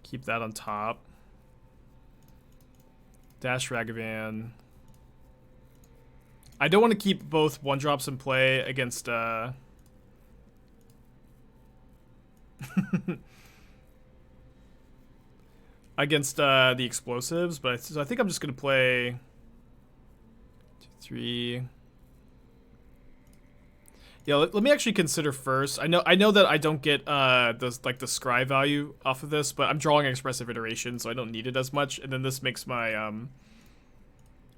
keep that on top, dash Ragavan. I don't want to keep both 1-drops in play against against the Explosives, but so I think I'm just gonna play 2, 3. Yeah, let me actually consider first. I know that I don't get the scry value off of this, but I'm drawing Expressive Iteration, so I don't need it as much. And then this makes my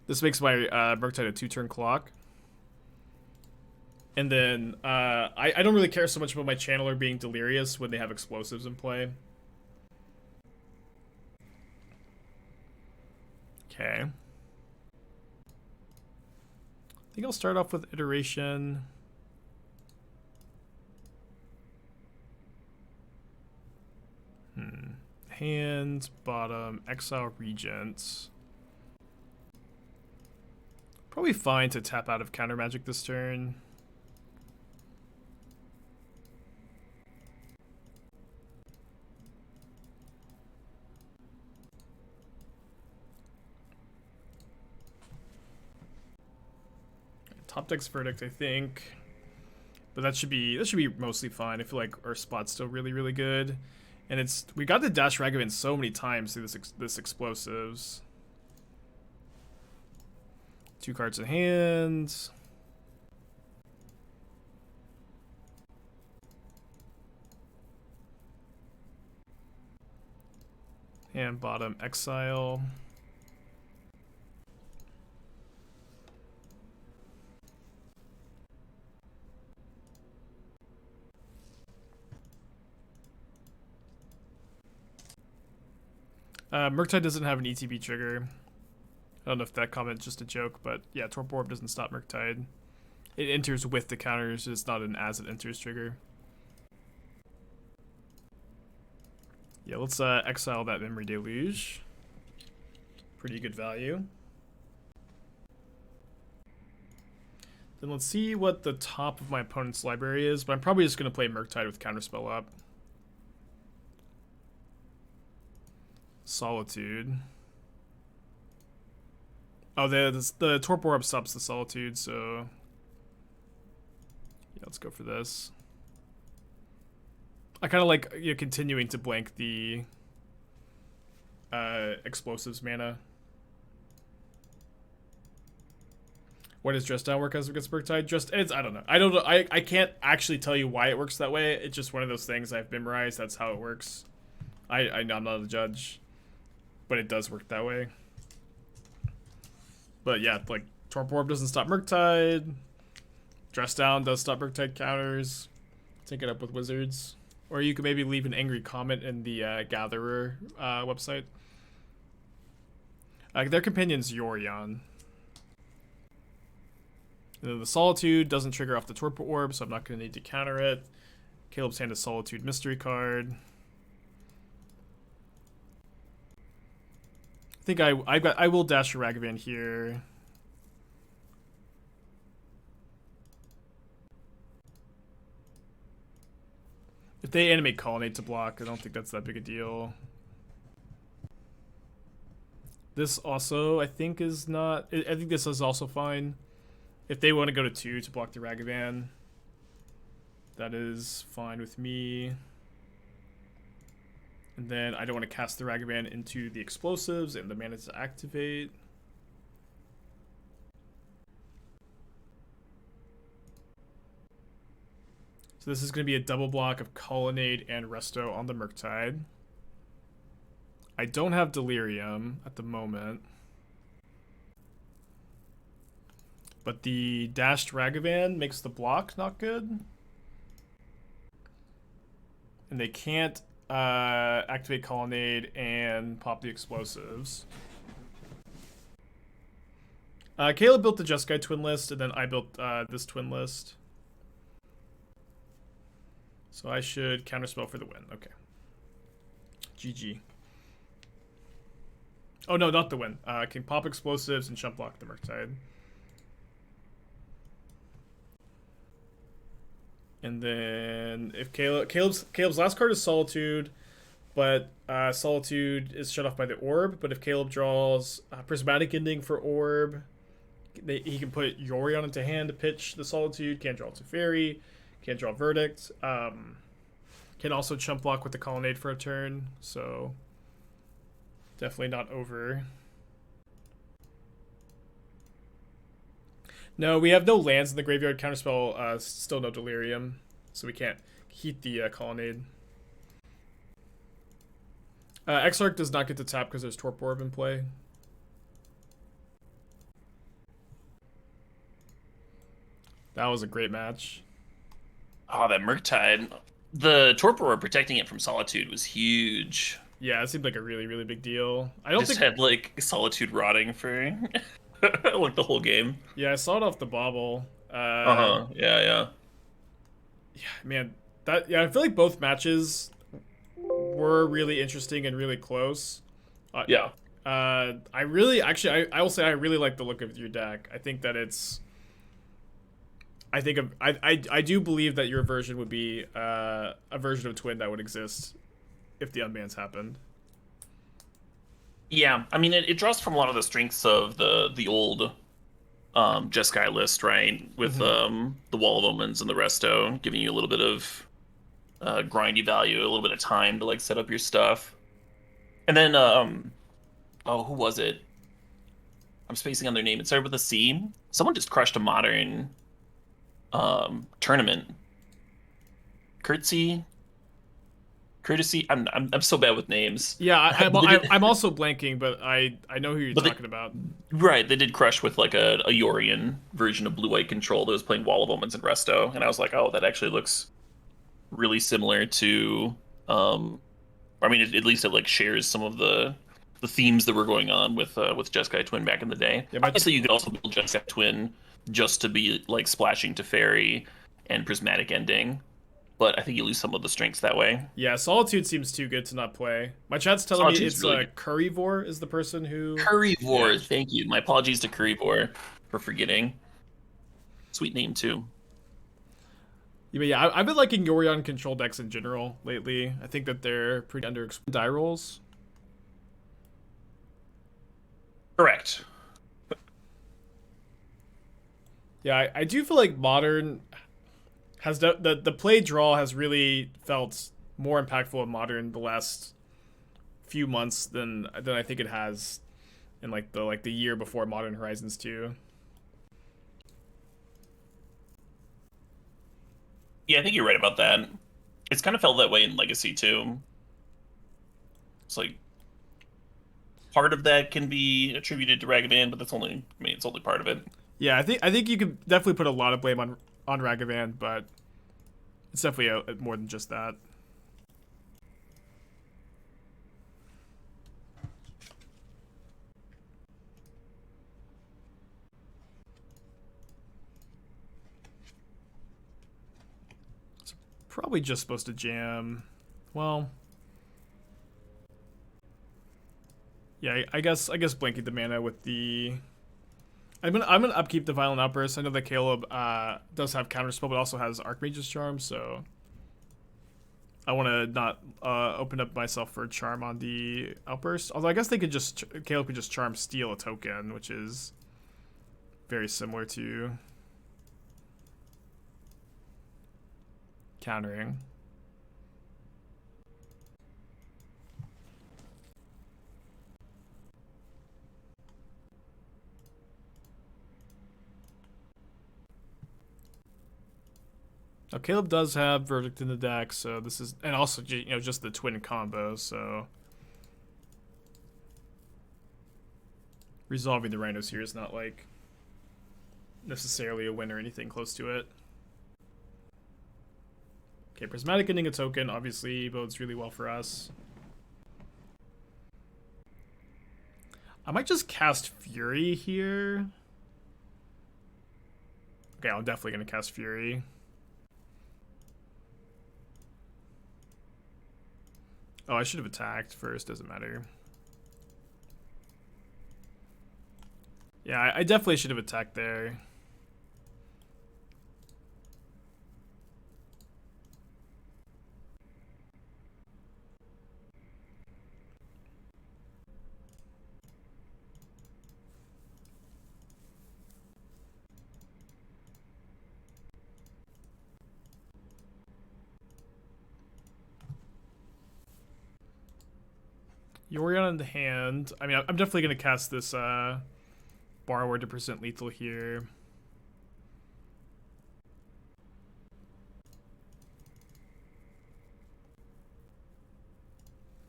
Murktide a 2-turn clock. And then I don't really care so much about my Channeler being delirious when they have Explosives in play. Okay. I think I'll start off with Iteration. Hand, bottom, exile Regents. Probably fine to tap out of Counter Magic this turn. Top deck's Verdict, I think. But that should be mostly fine. I feel like our spot's still really, really good. And we got to dash Ragavan so many times through this Explosives. 2 cards in hand. And bottom exile. Murktide doesn't have an ETB trigger. I don't know if that comment's just a joke, but yeah, Torpor Orb doesn't stop Murktide. It enters with the counters, it's not an as it enters trigger. Yeah, let's exile that Memory Deluge. Pretty good value. Then let's see what the top of my opponent's library is, but I'm probably just going to play Murktide with Counterspell up. Solitude. Oh, the Torpor Orb subs the Solitude, so... Yeah, let's go for this. I kind of like continuing to blank the explosives mana. What does Dress Down work as against Murktide? I don't know. I can't actually tell you why it works that way. It's just one of those things I've memorized. That's how it works. I'm not a judge, but it does work that way. But yeah, like Torpor Orb doesn't stop Murktide. Dress Down does stop Murktide counters. Take it up with Wizards. Or you could maybe leave an angry comment in the Gatherer website. Their companion's Yorion. And then the Solitude doesn't trigger off the Torpor Orb, so I'm not going to need to counter it. Caleb's hand is Solitude Mystery card. I think I will dash a Ragavan here. If they animate Colonnade to block, I don't think that's that big a deal. This also, I think, is not... I think this is also fine. If they want to go to 2 to block the Ragavan, that is fine with me. And then I don't want to cast the Ragavan into the explosives and the mana to activate. So this is going to be a double block of Colonnade and Resto on the Murktide. I don't have Delirium at the moment. But the dashed Ragavan makes the block not good. And they can't activate Colonnade and pop the explosives. Caleb built the Jeskai twin list, and then I built this twin list. So I should counterspell for the win. Okay. GG. Oh no, not the win. I can pop explosives and jump block the Murktide. And then if Caleb's last card is Solitude, but Solitude is shut off by the Orb. But if Caleb draws Prismatic Ending for Orb, he can put Yorion into hand to pitch the Solitude. Can't draw Teferi. Can't draw Verdict. Can also chump block with the Colonnade for a turn. So definitely not over. No, we have no lands in the graveyard. Counterspell, still no Delirium, so we can't heat the Colonnade. Exarch does not get to tap because there's Torpor Orb in play. That was a great match. Oh, that Murktide. The Torpor Orb protecting it from Solitude was huge. Yeah, it seemed like a really, really big deal. I don't think had like Solitude rotting for like the whole game. Yeah, I saw it off the bobble. Yeah. Yeah, man. I feel like both matches were really interesting and really close. Yeah. I will say I really like the look of your deck. I think that it's. I do believe that your version would be a version of Twin that would exist if the unbans happened. Yeah, I mean it draws from a lot of the strengths of the old Jeskai list, right? With the Wall of Omens and the Resto, giving you a little bit of grindy value, a little bit of time to like set up your stuff. And then oh, who was it? I'm spacing on their name. It started with a C. Someone just crushed a Modern tournament. Courtesy. I'm so bad with names. Yeah, I'm also blanking, but I know who you're talking about. Right, they did crush with like a Yorion version of blue-white control that was playing Wall of Omens and Resto, and I was like, oh, that actually looks really similar to. I mean, at least it like shares some of the the themes that were going on with Jeskai Twin back in the day. Yeah, but Obviously, you could also build Jeskai Twin just to be like splashing to fairy and prismatic ending, but I think you lose some of the strengths that way. Yeah, Solitude seems too good to not play. My chat's telling me Solitude's it's really Curryvore is the person who... Curryvore, Yeah. thank you. My apologies to Curryvore for forgetting. Sweet name too. Yeah, but yeah, I've been liking Yorion control decks in general lately. I think that they're pretty under die rolls. Correct. Yeah, I do feel like Modern has the play draw has really felt more impactful in Modern the last few months than I think it has in the year before Modern Horizons 2. Yeah, I think you're right about that. It's kind of felt that way in Legacy too. It's like part of that can be attributed to Ragavan, but that's only, I mean, it's only part of it. Yeah, I think you could definitely put a lot of blame on Ragavan, but it's definitely more than just that. It's probably just supposed to jam. Well, yeah, I guess blanking the mana with the... I'm gonna upkeep the Violent Outburst. I know that Caleb does have Counterspell, but also has Archmage's Charm, so I want to not open up myself for Charm on the Outburst. Although I guess they could Caleb could just Charm steal a token, which is very similar to countering. Now, Caleb does have Verdict in the deck, so this is... And also, just the twin combo, so... Resolving the Rhinos here is not, necessarily a win or anything close to it. Okay, Prismatic ending a token obviously bodes really well for us. I might just cast Fury here. Okay, I'm definitely going to cast Fury. Oh, I should have attacked first. Doesn't matter. Yeah, I definitely should have attacked there. Yorion in the hand. I mean, I'm definitely going to cast this Borrower to present lethal here.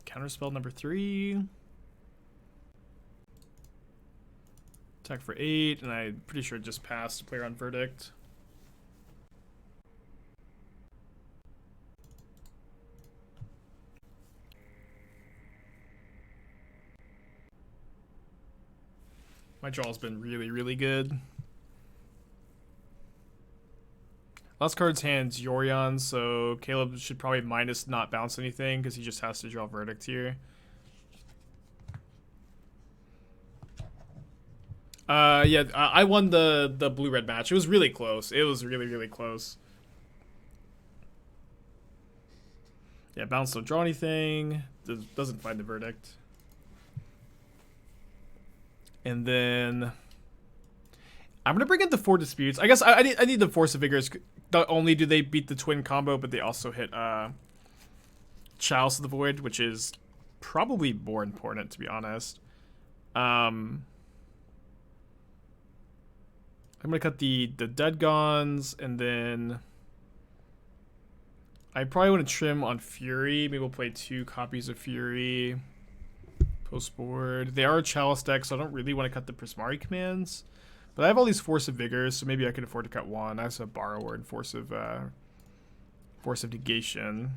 Counterspell number 3. Attack for 8, and I'm pretty sure it just passed to player on Verdict. My draw's been really, really good. Last card's hand's Yorion, so Caleb should probably minus not bounce anything because he just has to draw Verdict here. Yeah, I won the blue-red match. It was really close. It was really, really close. Yeah, bounce, don't draw anything. Doesn't find the Verdict. And then I'm gonna bring in the 4 disputes. I guess I need the Force of Vigors. Not only do they beat the twin combo, but they also hit Chalice of the Void, which is probably more important, to be honest. I'm gonna cut the Dead Gons, and then I probably want to trim on Fury. Maybe we'll play 2 copies of Fury. Post board. They are a Chalice deck, so I don't really want to cut the Prismari commands. But I have all these Force of Vigors, so maybe I can afford to cut 1. I also have Borrower and Force of Negation.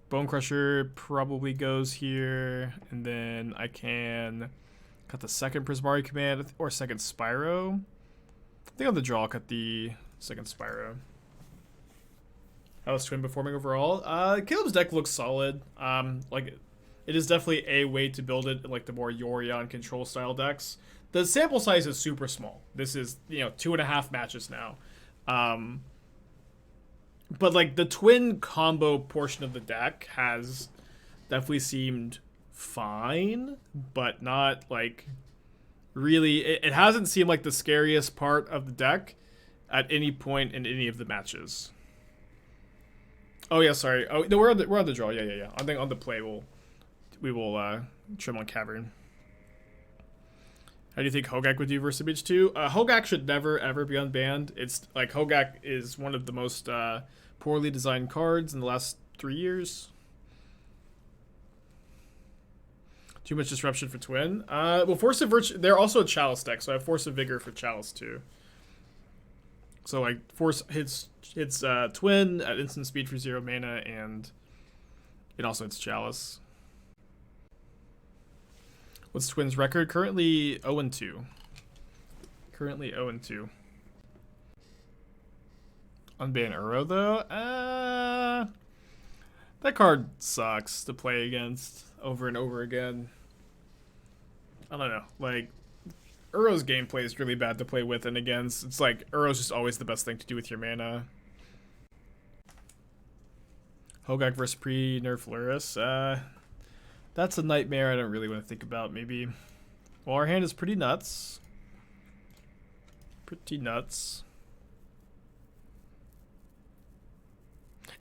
Bone Crusher probably goes here, and then I can cut the second Prismari command or second Spyro. I think on the draw I'll cut the second Spyro. How's Twin performing overall? Caleb's deck looks solid. Like, it is definitely a way to build it like the more Yorion control style decks. The sample size is super small. This is, 2.5 matches now. But like the Twin combo portion of the deck has definitely seemed fine, but not like really. It hasn't seemed like the scariest part of the deck at any point in any of the matches. Oh yeah, sorry. Oh no, we're on the draw. Yeah. I think on the play we will trim on Cavern. How do you think Hogak would do versus Image 2? Hogak should never ever be unbanned. It's like Hogak is one of the most poorly designed cards in the last 3 years. Too much disruption for Twin. Well, Force of Virtue. They're also a Chalice deck, so I have Force of Vigor for Chalice too. So like Force hits Twin at instant speed for 0 mana, and it also hits Chalice. What's Twin's record? Currently 0-2. Currently 0-2. Unban Uro though. That card sucks to play against over and over again. I don't know. Like, Uro's gameplay is really bad to play with and against. It's like Uro's just always the best thing to do with your mana. Hogak versus pre-nerf Lurrus. That's a nightmare I don't really want to think about, maybe. Well, our hand is pretty nuts. Pretty nuts.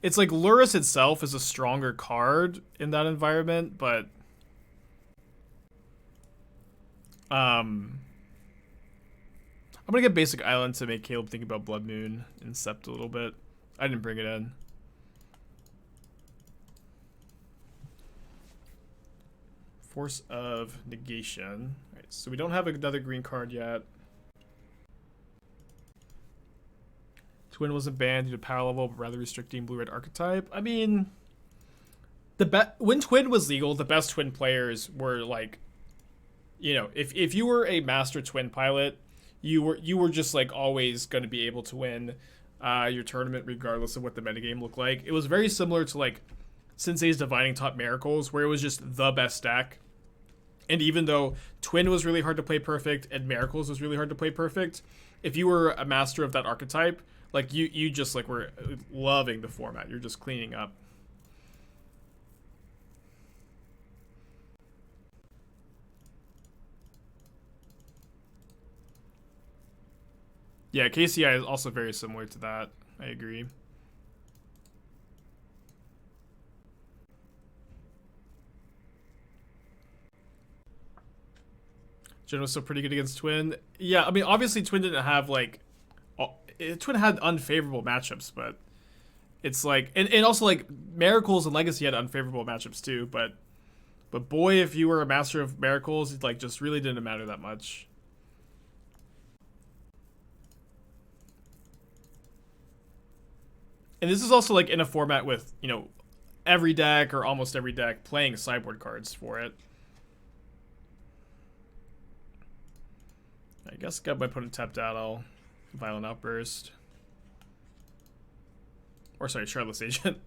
It's like Lurrus itself is a stronger card in that environment, but I'm gonna get Basic Island to make Caleb think about Blood Moon and Sept a little bit. I didn't bring it in. Force of Negation. Alright, so we don't have another green card yet. Twin wasn't banned due to power level, but rather restricting blue-red archetype. I mean, when Twin was legal, the best Twin players were like, if you were a master Twin pilot, you were just like always going to be able to win your tournament regardless of what the metagame looked like. It was very similar to like Sensei's Divining Top Miracles, where it was just the best deck. And even though Twin was really hard to play perfect and Miracles was really hard to play perfect, if you were a master of that archetype, like you just like were loving the format. You're just cleaning up. Yeah, KCI is also very similar to that. I agree. Jen was still pretty good against Twin. Yeah, I mean, obviously Twin didn't have like... Twin had unfavorable matchups, but it's like... And also like Miracles and Legacy had unfavorable matchups too, but boy, if you were a master of Miracles, it like just really didn't matter that much. And this is also like in a format with, every deck or almost every deck playing sideboard cards for it. I guess got my opponent tapped out. I'll Violent Outburst. Or sorry, Shardless Agent.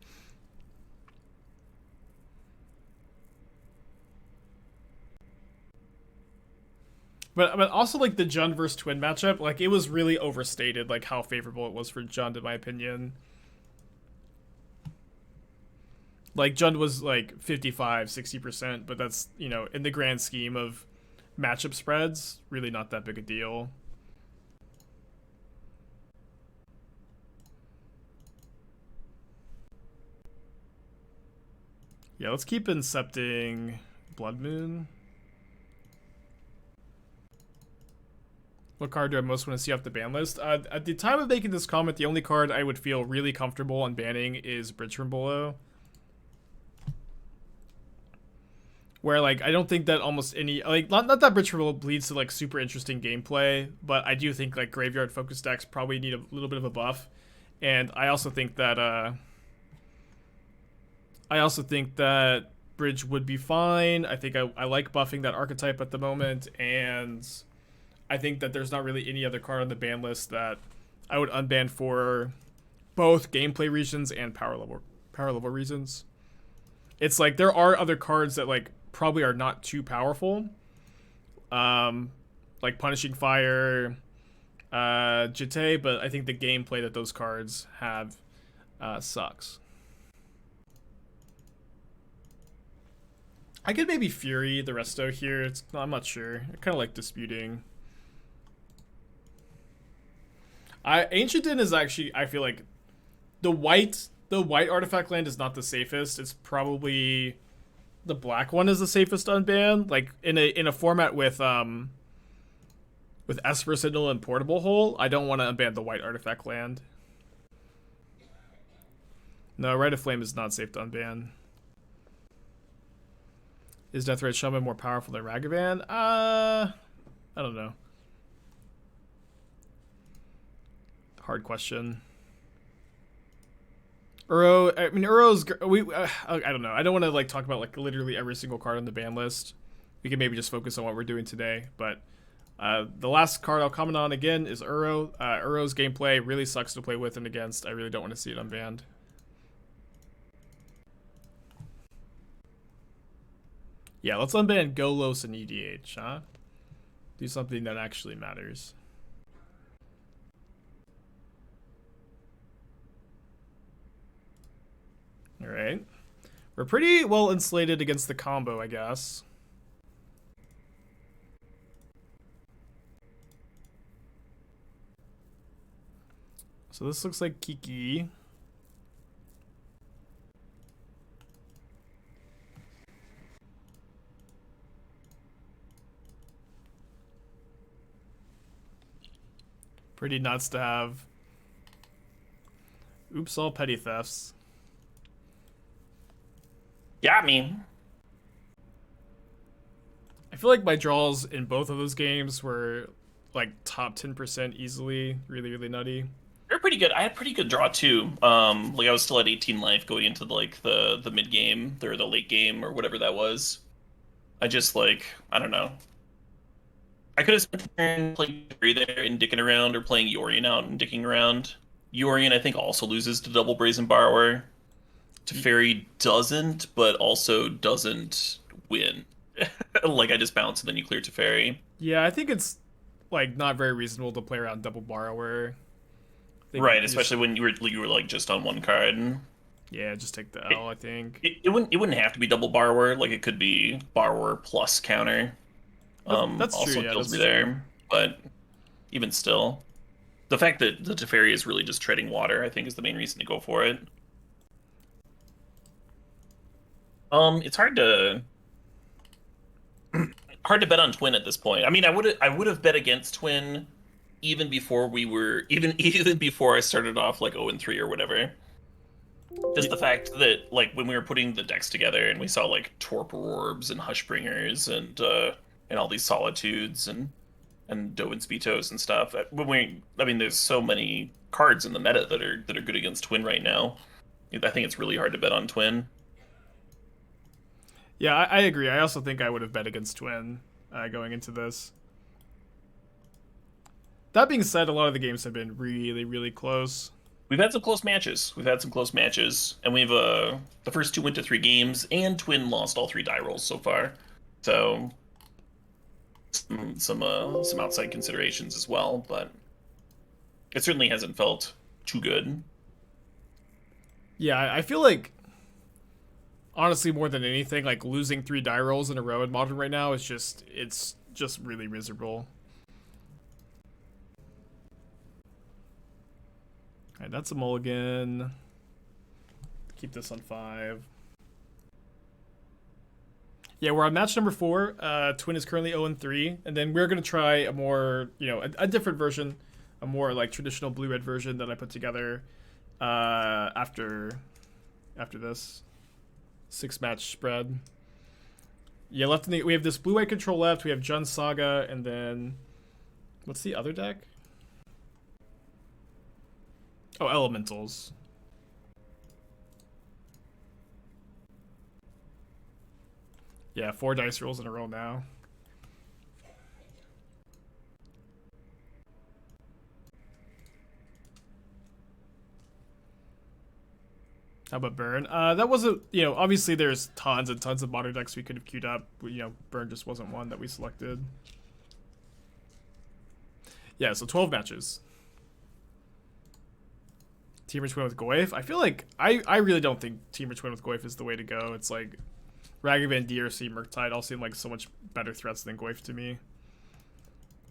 But also like the Jund versus Twin matchup, like it was really overstated, like how favorable it was for Jund in my opinion. Like Jund was like 55-60%, but that's, in the grand scheme of matchup spreads, really not that big a deal. Yeah, let's keep incepting Blood Moon. What card do I most want to see off the ban list? At the time of making this comment, the only card I would feel really comfortable on banning is Bridge from Below. Where, like, I don't think that almost any... Like, not that Bridge from Below leads to, like, super interesting gameplay, but I do think, like, graveyard-focused decks probably need a little bit of a buff. And I also think that, I also think that Bridge would be fine. I think I like buffing that archetype at the moment, and I think that there's not really any other card on the ban list that I would unban for both gameplay reasons and power level reasons. It's like there are other cards that like probably are not too powerful, like Punishing Fire, Jite, but I think the gameplay that those cards have sucks. I could maybe Fury the resto here. I'm not sure. I kind of like disputing. Ancient Den is actually, I feel like the white artifact land is not the safest. It's probably the black one is the safest unban. Like in a format with Esper Signal and Portable Hole, I don't want to unban the white artifact land. No, Rite of Flame is not safe to unban. Is Deathrite Shaman more powerful than Ragavan? I don't know. Hard question. Uro's I don't know. I don't want to like talk about like literally every single card on the ban list. We can maybe just focus on what we're doing today. But the last card I'll comment on again is Uro. Uro's gameplay really sucks to play with and against. I really don't want to see it unbanned. Yeah, let's unban Golos and EDH, huh? Do something that actually matters. Alright. We're pretty well insulated against the combo, I guess. So this looks like Kiki. Pretty nuts to have. Oops, all petty thefts. Yeah, I mean, I feel like my draws in both of those games were like top 10% easily. Really, really nutty. they're pretty good. I had a pretty good draw too. Like I was still at 18 life going into like the mid game or the late game or whatever that was. I just like I don't know. I could have spent the turn playing Fury there and dicking around, or playing Yorion out and dicking around. Yorion, I think, also loses to Double Brazen Borrower. Teferi doesn't, but also doesn't win. Like, I just bounce and then you clear Teferi. Yeah, I think it's like not very reasonable to play around double borrower. Right, especially when you were like just on one card. Yeah, just take the L, I think. It wouldn't have to be double borrower. Like, it could be borrower plus counter. That's also true, yeah, kills that's me there, but even still, the fact that the Teferi is really just treading water, I think, is the main reason to go for it. It's hard to bet on Twin at this point. I mean, I would have bet against Twin even before we were even before I started off like 0-3 or whatever. Just the fact that like when we were putting the decks together and we saw like Torpor Orbs and Hushbringers and all these Solitudes and Dovan Spitos and stuff. I mean, there's so many cards in the meta that are good against Twin right now. I think it's really hard to bet on Twin. Yeah, I agree. I also think I would have bet against Twin going into this. That being said, a lot of the games have been really, really close. We've had some close matches. And we've the first 2 went to 3 games, and Twin lost all 3 die rolls so far. So some outside considerations as well, but it certainly hasn't felt too good. Yeah, I feel like honestly more than anything, like losing 3 die rolls in a row in Modern right now is just really miserable. Alright, that's a mulligan. Keep this on 5. Yeah, we're on match number 4. Twin is currently 0-3, and then we're gonna try a more, a different version, a more like traditional blue-red version that I put together after this 6-match spread. Yeah, left in we have this blue-white control left. We have Jund Saga, and then what's the other deck? Oh, Elementals. Yeah, 4 dice rolls in a row now. How about Burn? That wasn't, obviously there's tons and tons of modern decks we could have queued up. Burn just wasn't one that we selected. Yeah, so 12 matches. Teamer Twin with Goyf. I feel like, I really don't think Teamer Twin with Goyf is the way to go. It's like, Ragavan, DRC, Murktide all seem like so much better threats than Goyf to me. I'm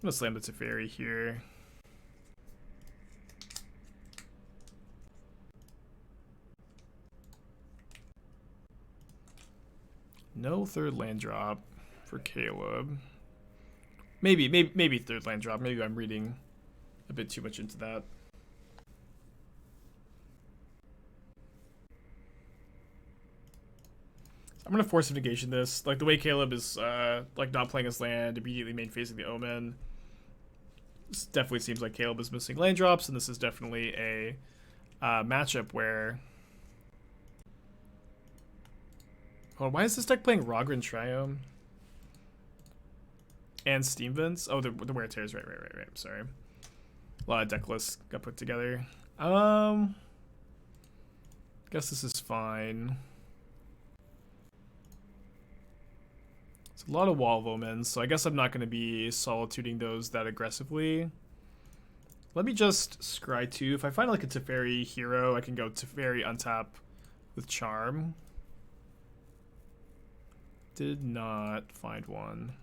gonna slam the Teferi here. No third land drop for Caleb. Maybe third land drop. Maybe I'm reading a bit too much into that. I'm gonna force negation this. Like the way Caleb is like not playing his land, immediately main phasing the Omen. This definitely seems like Caleb is missing land drops, and this is definitely a matchup where. Oh, why is this deck playing Rogran Triome? And Steam Vents? Oh, the Wear Tears, right. Sorry. A lot of deck lists got put together. Guess this is fine. It's a lot of Wall of Omens, so I guess I'm not going to be solituding those that aggressively. Let me just scry 2. If I find like a Teferi hero, I can go Teferi untap with Charm. Did not find one.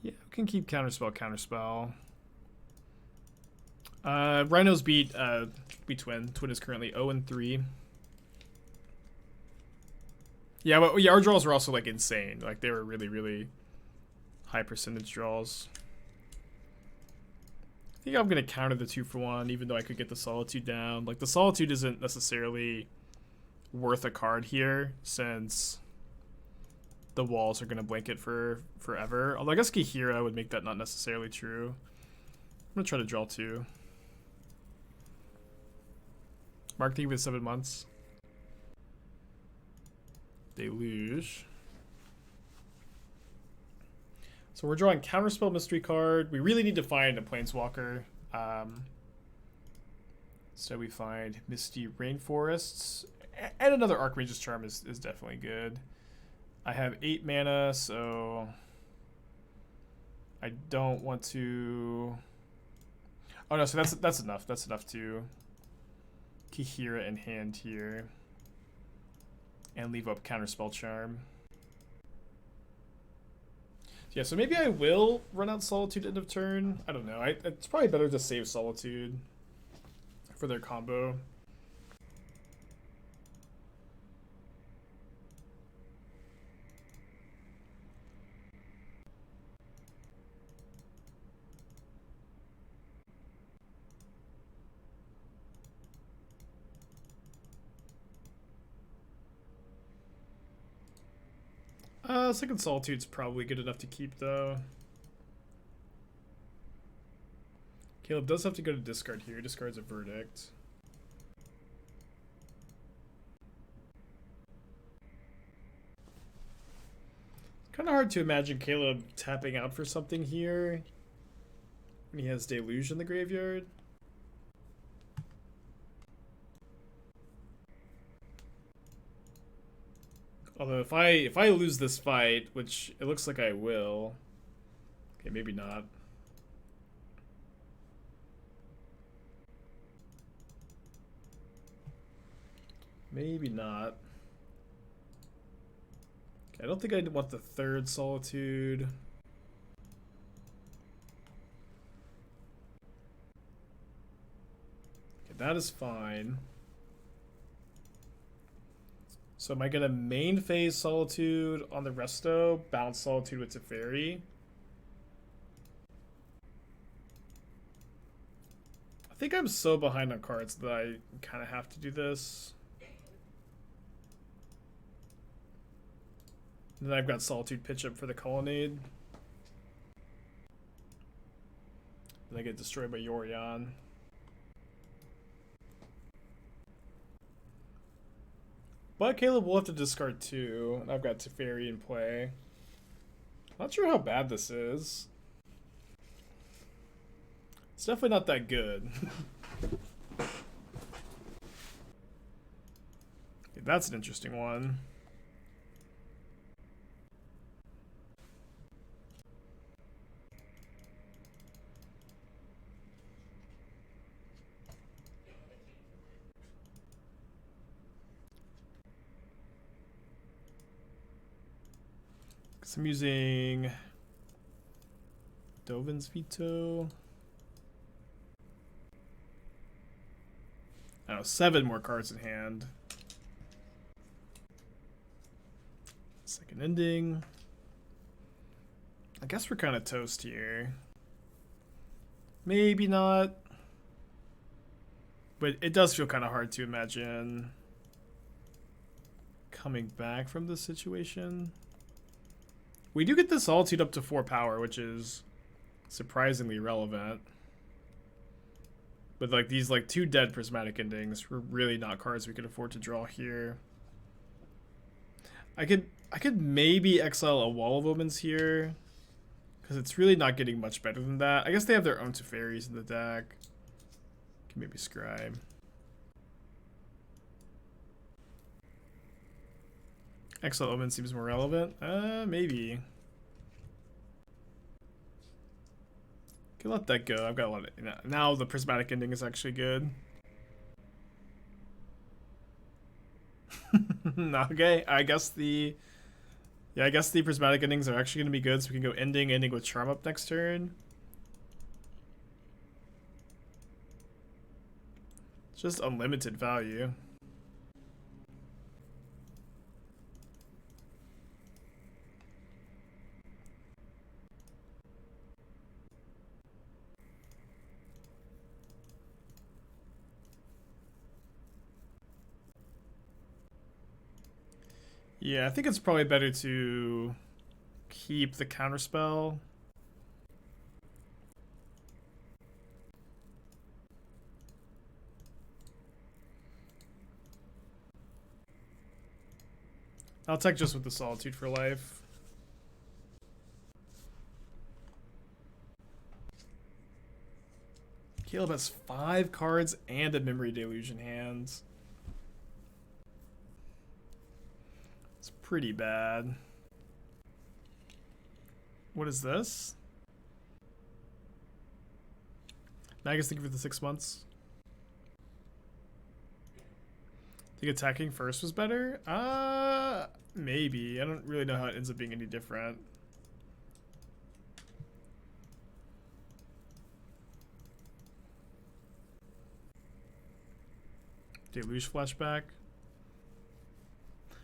Yeah, we can keep counterspell. Rhinos beat Twin. Twin is currently 0-3. Yeah, but our draws were also like insane. Like they were really, really high percentage draws. I think I'm gonna counter the 2-for-1, even though I could get the Solitude down. Like the Solitude isn't necessarily worth a card here, since the walls are gonna blanket for forever. Although I guess Kihira would make that not necessarily true. I'm gonna try to draw 2. Mark with 7 months. Deluge. So we're drawing Counterspell Mystery card. We really need to find a Planeswalker. So we find Misty Rainforests. And another Archmage's Charm is definitely good. I have 8 mana, so I don't want to... Oh no, so that's enough. That's enough to Kihira in hand here. And leave up Counterspell Charm. Yeah, so maybe I will run out Solitude end of turn. I don't know. It's probably better to save Solitude for their combo. Second Solitude's probably good enough to keep, though. Caleb does have to go to discard here. Discards a Verdict. Kind of hard to imagine Caleb tapping out for something here when he has Deluge in the graveyard. Although if I lose this fight, which it looks like I will, okay, maybe not. Maybe not. Okay, I don't think I want the third Solitude. Okay, that is fine. So am I gonna main phase Solitude on the resto, bounce Solitude with Teferi? I think I'm so behind on cards that I kind of have to do this. And then I've got Solitude pitch up for the Colonnade. And they get destroyed by Yorion. But Caleb will have to discard 2, and I've got Teferi in play. Not sure how bad this is. It's definitely not that good. Okay, that's an interesting one. So I'm using Dovin's Veto. I don't know, 7 more cards in hand. Second ending. I guess we're kind of toast here. Maybe not. But it does feel kind of hard to imagine coming back from this situation. We do get the Solitude up to 4 power, which is surprisingly relevant. But like these 2 dead prismatic endings were really not cards we could afford to draw here. I could maybe exile a Wall of Omens here, because it's really not getting much better than that. I guess they have their own Teferis in the deck. Can maybe Scribe. Exile Omen seems more relevant. Maybe. Can let that go. I've got a lot of, now the prismatic ending is actually good. Okay, I guess the prismatic endings are actually going to be good, so we can go ending with Charm up next turn. It's just unlimited value. Yeah, I think it's probably better to keep the counterspell. I'll take just with the Solitude for life. Caleb has 5 cards and a Memory Deluge in hand. It's pretty bad. What is this? Now I guess think for the 6 months. Think attacking first was better? Maybe. I don't really know how it ends up being any different. Deluge flashback.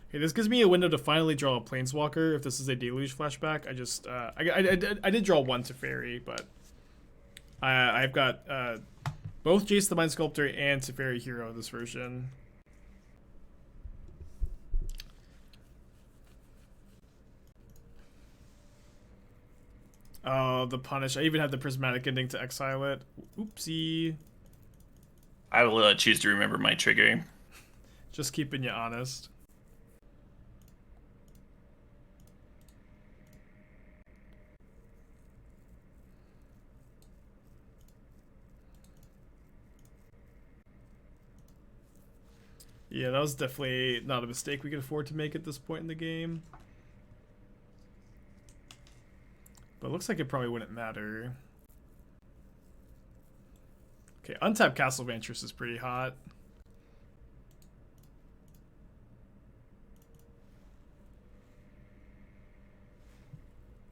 Okay, this gives me a window to finally draw a Planeswalker. If this is a Deluge flashback, I just I did draw 1 Teferi, but I've got both Jace the Mind Sculptor and Teferi Hero in this version. Oh, the punish! I even had the prismatic ending to exile it. Oopsie. I will choose to remember my trigger. Just keeping you honest. Yeah, that was definitely not a mistake we could afford to make at this point in the game. But it looks like it probably wouldn't matter. Okay, untapped Castle Vantress is pretty hot.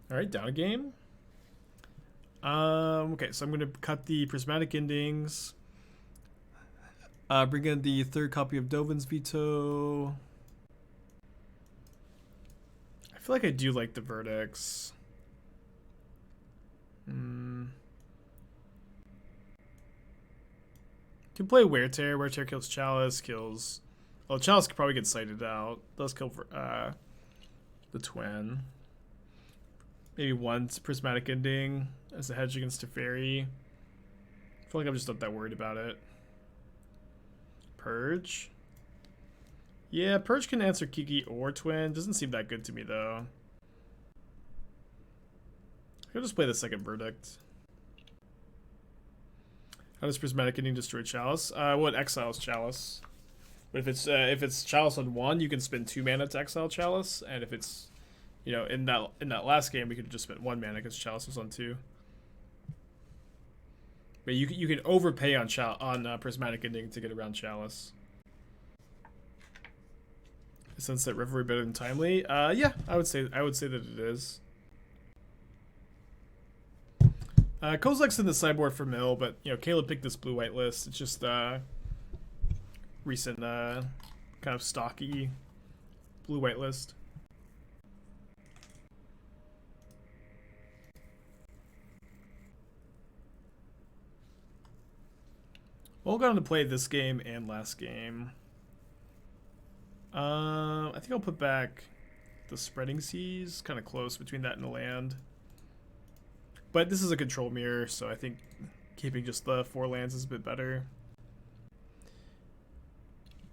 Alright, down a game. Okay, so I'm going to cut the Prismatic Endings. Bring in the 3rd copy of Dovin's Veto. I feel like I do like the verdicts. Can play Wear Tear. Wear Tear kills Chalice, kills... Well, Chalice could probably get sighted out. Does kill for the Twin. Maybe 1 Prismatic Ending as a hedge against Teferi. feel like I'm just not that worried about it. Purge. Yeah, Purge can answer Kiki or Twin. Doesn't seem that good to me, though. I'll just play the second Verdict. How does Prismatic Ending destroy Chalice? Well, it exiles Chalice. But if it's Chalice on 1, you can spend 2 mana to exile Chalice, and if it's, you know, in that last game, we could have just spent 1 mana because Chalice was on 2. But you can overpay on Prismatic Ending to get around Chalice. Is Sunset Reverie better than Timely? Yeah, I would say that it is. Kozilek's in the sideboard for Mill, but you know Caleb picked this blue-white list. It's just recent kind of stocky blue-white list. Well, got to play this game and last game. I think I'll put back the Spreading Seas, kind of close between that and the land. But this is a control mirror, so I think keeping just the 4 lands is a bit better.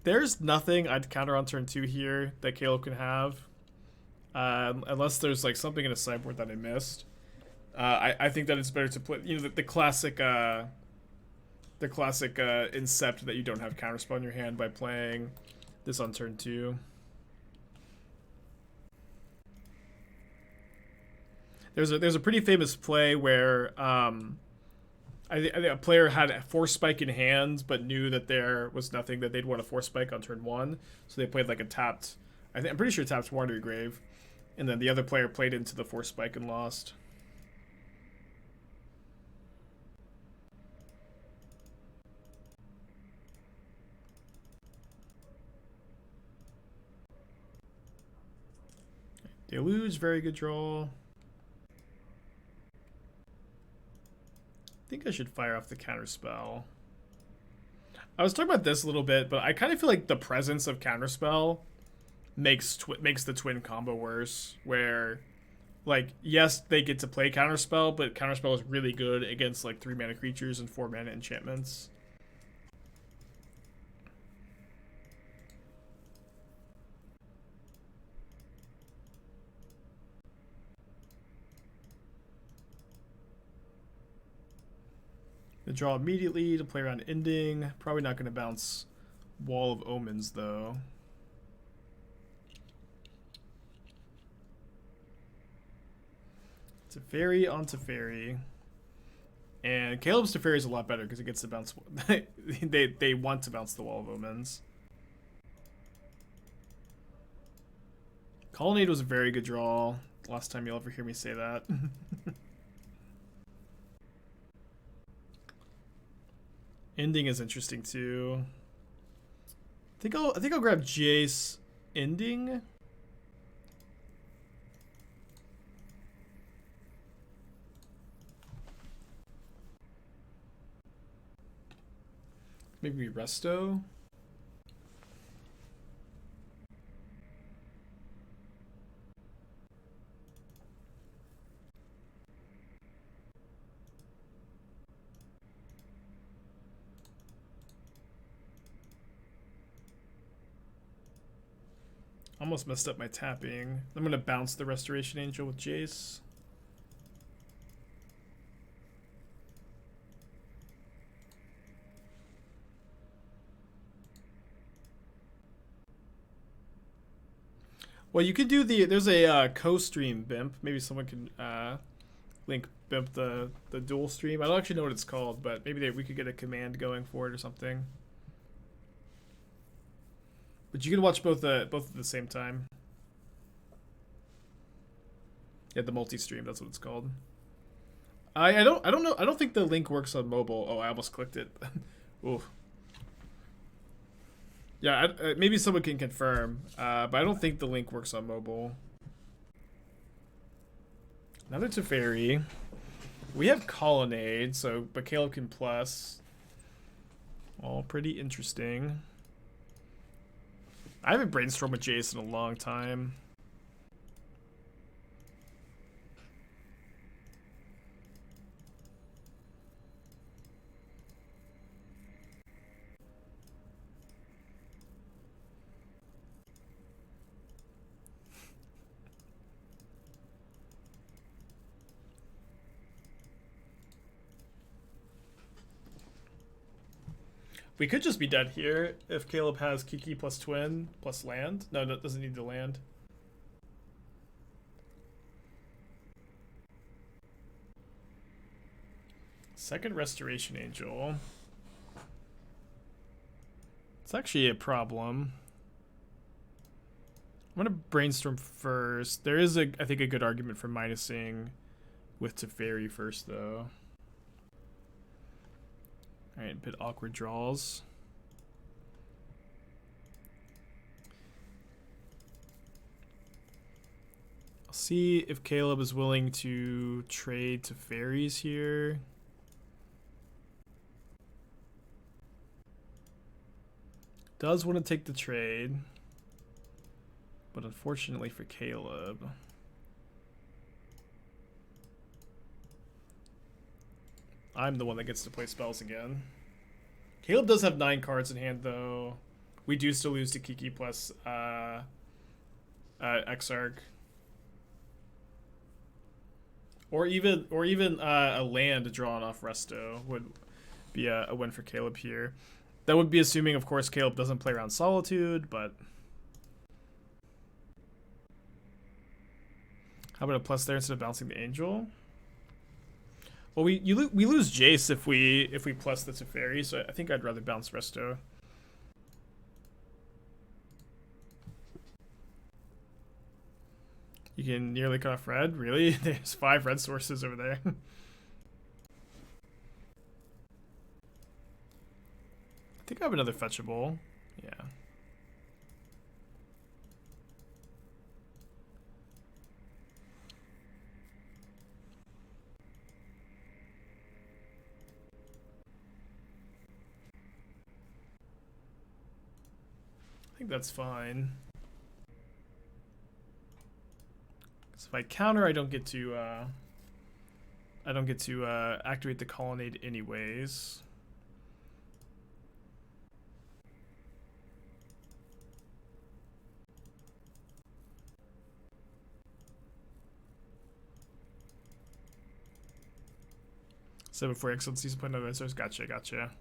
There's nothing I'd counter on turn 2 here that Caleb can have. Unless there's like something in a sideboard that I missed. I think that it's better to play, you know, the classic Incept that you don't have counterspell in your hand by playing this on turn 2. There's a pretty famous play where I think a player had a Force Spike in hand, but knew that there was nothing that they'd want a Force Spike on turn 1, so they played like a tapped. I'm pretty sure tapped Watery Grave, and then the other player played into the Force Spike and lost. Deluge, very good draw. I think I should fire off the counterspell. I was talking about this a little bit, but I kind of feel like the presence of counterspell makes the twin combo worse. Where, like, yes, they get to play counterspell, but counterspell is really good against like 3 mana creatures and 4 mana enchantments. The draw immediately to play around ending. Probably not going to bounce Wall of Omens, though. Teferi on Teferi. And Caleb's Teferi is a lot better because it gets to bounce. they want to bounce the Wall of Omens. Colonnade was a very good draw. Last time you'll ever hear me say that. Ending is interesting too. I think I'll grab Jace Ending. Maybe Resto. Almost messed up my tapping. I'm gonna bounce the Restoration Angel with Jace. Well, you could do there's a co-stream BIMP. Maybe someone can link BIMP the dual stream. I don't actually know what it's called, but maybe we could get a command going for it or something. But you can watch both at the same time. Yeah, the multi-stream, that's what it's called. I don't know. I don't think the link works on mobile. Oh, I almost clicked it. Oof. Yeah, maybe someone can confirm, but I don't think the link works on mobile. Another Teferi. We have Colonnade, but Caleb can plus. All pretty interesting. I haven't brainstormed with Jace in a long time. We could just be dead here if Caleb has Kiki plus Twin plus land. No, it doesn't need the land. Second Restoration Angel. It's actually a problem. I'm gonna brainstorm first. There is I think a good argument for minusing with Teferi first though. Alright, a bit awkward draws. I'll see if Caleb is willing to trade to fairies here. Does want to take the trade, but unfortunately for Caleb, I'm the one that gets to play spells again. Caleb does have 9 cards in hand, though. We do still lose to Kiki plus Exarch, or even a land drawn off Resto would be a win for Caleb here. That would be assuming, of course, Caleb doesn't play around Solitude, but how about a plus there instead of bouncing the Angel? Well, we lose Jace if we plus the Teferi, so I think I'd rather bounce Resto. You can nearly cut off red? Really? There's 5 red sources over there. I think I have another fetchable. Yeah. I think that's fine. So if I counter, I don't get to activate the colonnade anyways. So before Excellency's point of answers, gotcha.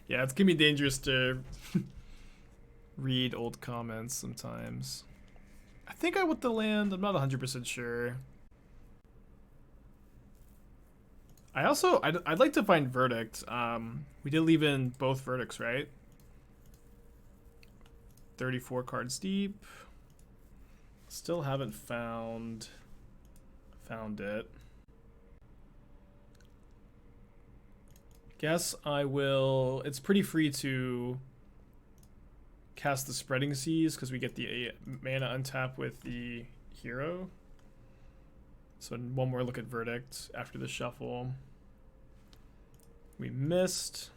Yeah, it's gonna be dangerous to read old comments sometimes. I think I want the land. I'm not 100% sure. I'd like to find Verdict. We did leave in both Verdicts, right? 34 cards deep. Still haven't found it. Guess I will. It's pretty free to cast the Spreading Seas because we get the mana untap with the hero. So one more look at Verdict after the shuffle. We missed.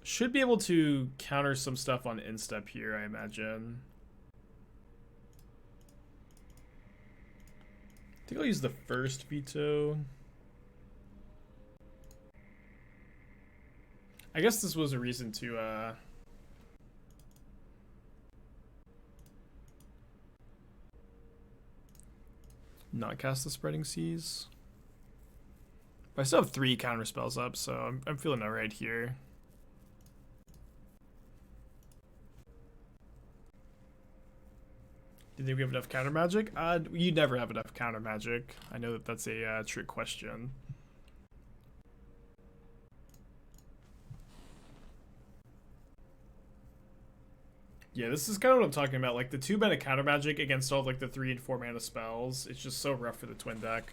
Should be able to counter some stuff on instep here, I imagine. I think I'll use the first veto. I guess this was a reason to not cast the Spreading Seas. But I still have 3 counter spells up, so I'm feeling alright here. Do you think we have enough counter magic? You never have enough counter magic. I know that that's a trick question. Yeah, this is kind of what I'm talking about. Like the 2 mana counter magic against all of, like the 3 and 4 mana spells. It's just so rough for the twin deck.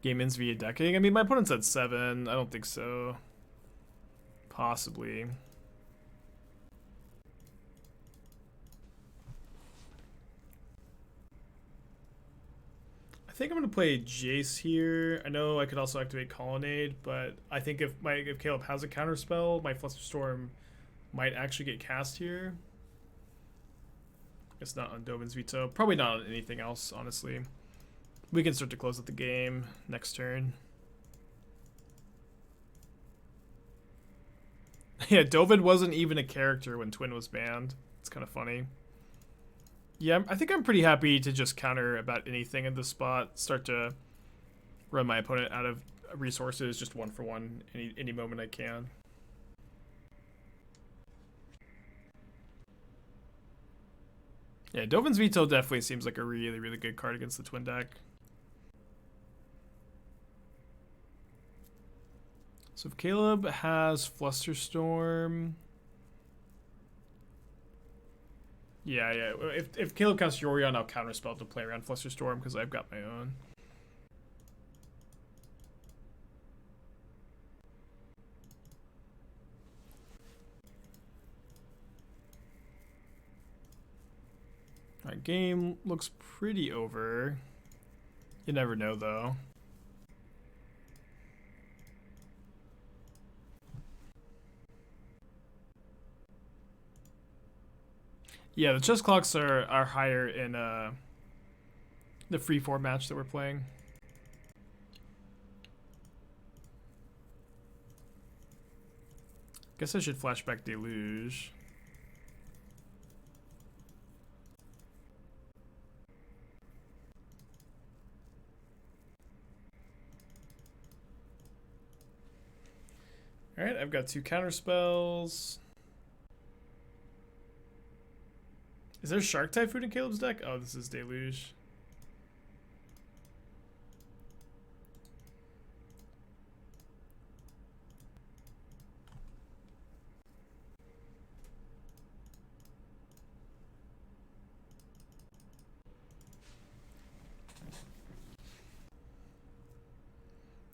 Game ends via decking. I mean, my opponent's at 7. I don't think so. Possibly. I think I'm gonna play Jace here. I know I could also activate Colonnade, but I think if Caleb has a counter spell, my Flusterstorm might actually get cast here. It's not on Dovin's veto. Probably not on anything else, honestly. We can start to close out the game next turn. Yeah, Dovin wasn't even a character when Twin was banned. It's kind of funny. Yeah, I think I'm pretty happy to just counter about anything in this spot. Start to run my opponent out of resources just one for one any moment I can. Yeah, Dovin's Veto definitely seems like a really, really good card against the Twin deck. So if Caleb has Flusterstorm... Yeah. If Caleb casts Yorion, I'll counterspell to play around Flusterstorm because I've got my own. Alright, game looks pretty over. You never know, though. Yeah, the chess clocks are higher in the free 4 match that we're playing. Guess I should flashback Deluge. Alright, I've got 2 counter spells. Is there Shark Typhoon in Caleb's deck? Oh, this is Deluge.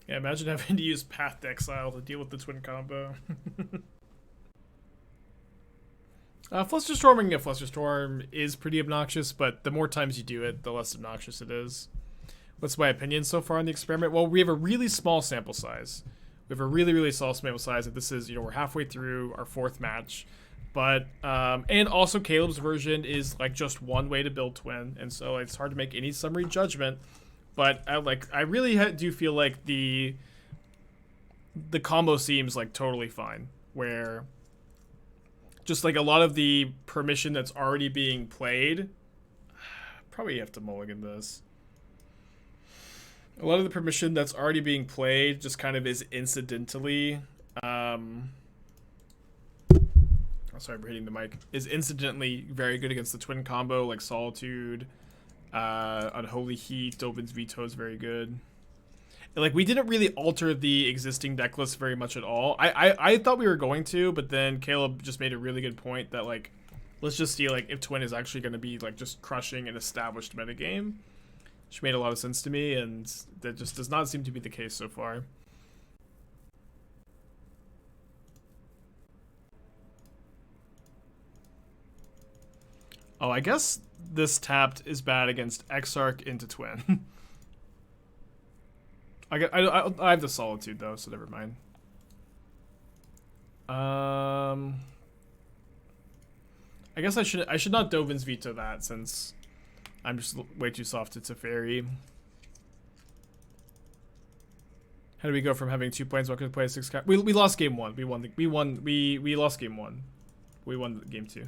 Yeah, imagine having to use Path to Exile to deal with the Twin combo. Flusterstorming a Flusterstorm is pretty obnoxious, but the more times you do it, the less obnoxious it is. What's my opinion so far on the experiment? Well, we have a really small sample size. We have a really, really small sample size. And this is, we're halfway through our 4th match. But, and also Caleb's version is like just one way to build Twin. And so it's hard to make any summary judgment. But I really do feel like the combo seems like totally fine. Where just like a lot of the permission that's already being played, probably have to mulligan this. A lot of the permission that's already being played just kind of is incidentally, sorry for hitting the mic, is incidentally very good against the Twin combo, like Solitude, Unholy Heat, Dovin's Veto is very good. And, like, we didn't really alter the existing deck list very much at all. I thought we were going to, but then Caleb just made a really good point that, like, let's just see, like, if Twin is actually going to be, like, just crushing an established metagame. Which made a lot of sense to me, and that just does not seem to be the case so far. Oh, I guess this tapped is bad against Exarch into Twin. I have the Solitude though, so never mind. I guess I should not Dovin's Veto that since I'm just way too soft to Teferi. How do we go from having 2 planeswalkers to play 6 card? We lost game 1. We lost game 1. We won game 2.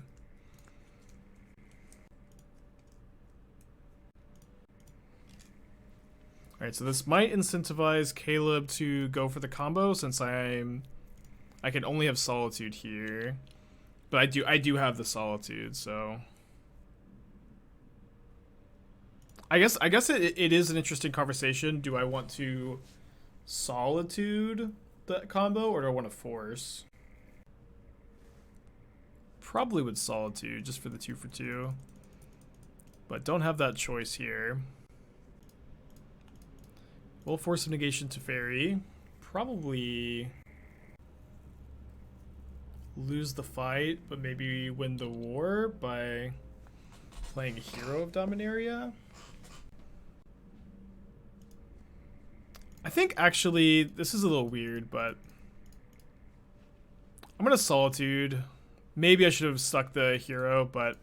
Alright, so this might incentivize Caleb to go for the combo since I can only have Solitude here. But I do have the Solitude, so I guess it is an interesting conversation. Do I want to Solitude the combo or do I want to force? Probably would Solitude just for the 2 for 2. But don't have that choice here. We'll force of negation to Fairy. Probably lose the fight, but maybe win the war by playing a Hero of Dominaria. I think actually this is a little weird, but I'm gonna Solitude. Maybe I should have stuck the Hero, but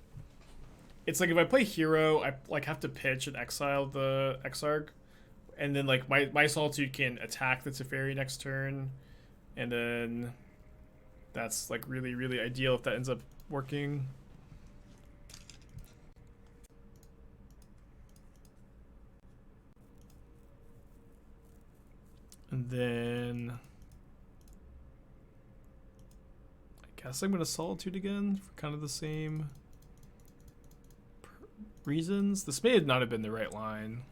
it's like if I play Hero, I like have to pitch and exile the Exarch. And then, like, my Solitude can attack the Teferi next turn. And then that's like really, really ideal if that ends up working. And then I guess I'm gonna Solitude again for kind of the same reasons. This may not have been the right line.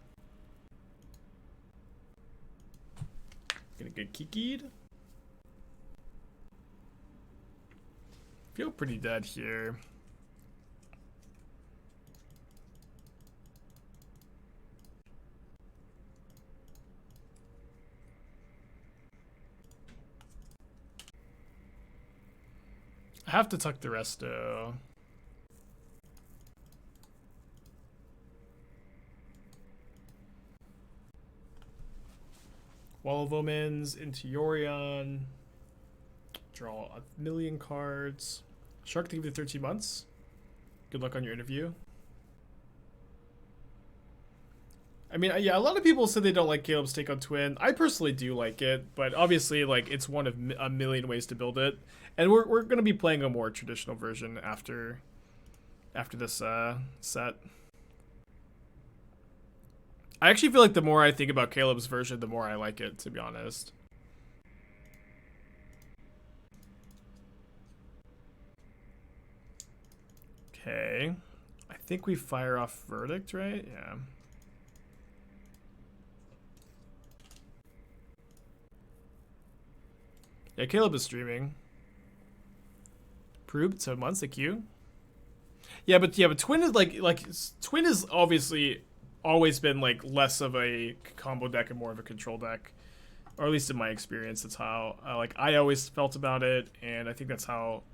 Gonna get Kiki'd. Feel pretty dead here. I have to tuck the resto. Wall of Omens into Yorion. Draw 1,000,000 cards. Shark to give you 13 months. Good luck on your interview. I mean, yeah, a lot of people say they don't like Caleb's take on Twin. I personally do like it, but obviously, like, it's one of a million ways to build it. And we're going to be playing a more traditional version after this set. I actually feel like the more I think about Caleb's version, the more I like it, to be honest. Okay. I think we fire off Verdict, right? Yeah. Yeah, Caleb is streaming. Proved 7 months, thank you. Yeah, but Twin is like Twin is obviously always been like less of a combo deck and more of a control deck, or at least in my experience, that's how like I always felt about it, and I think that's how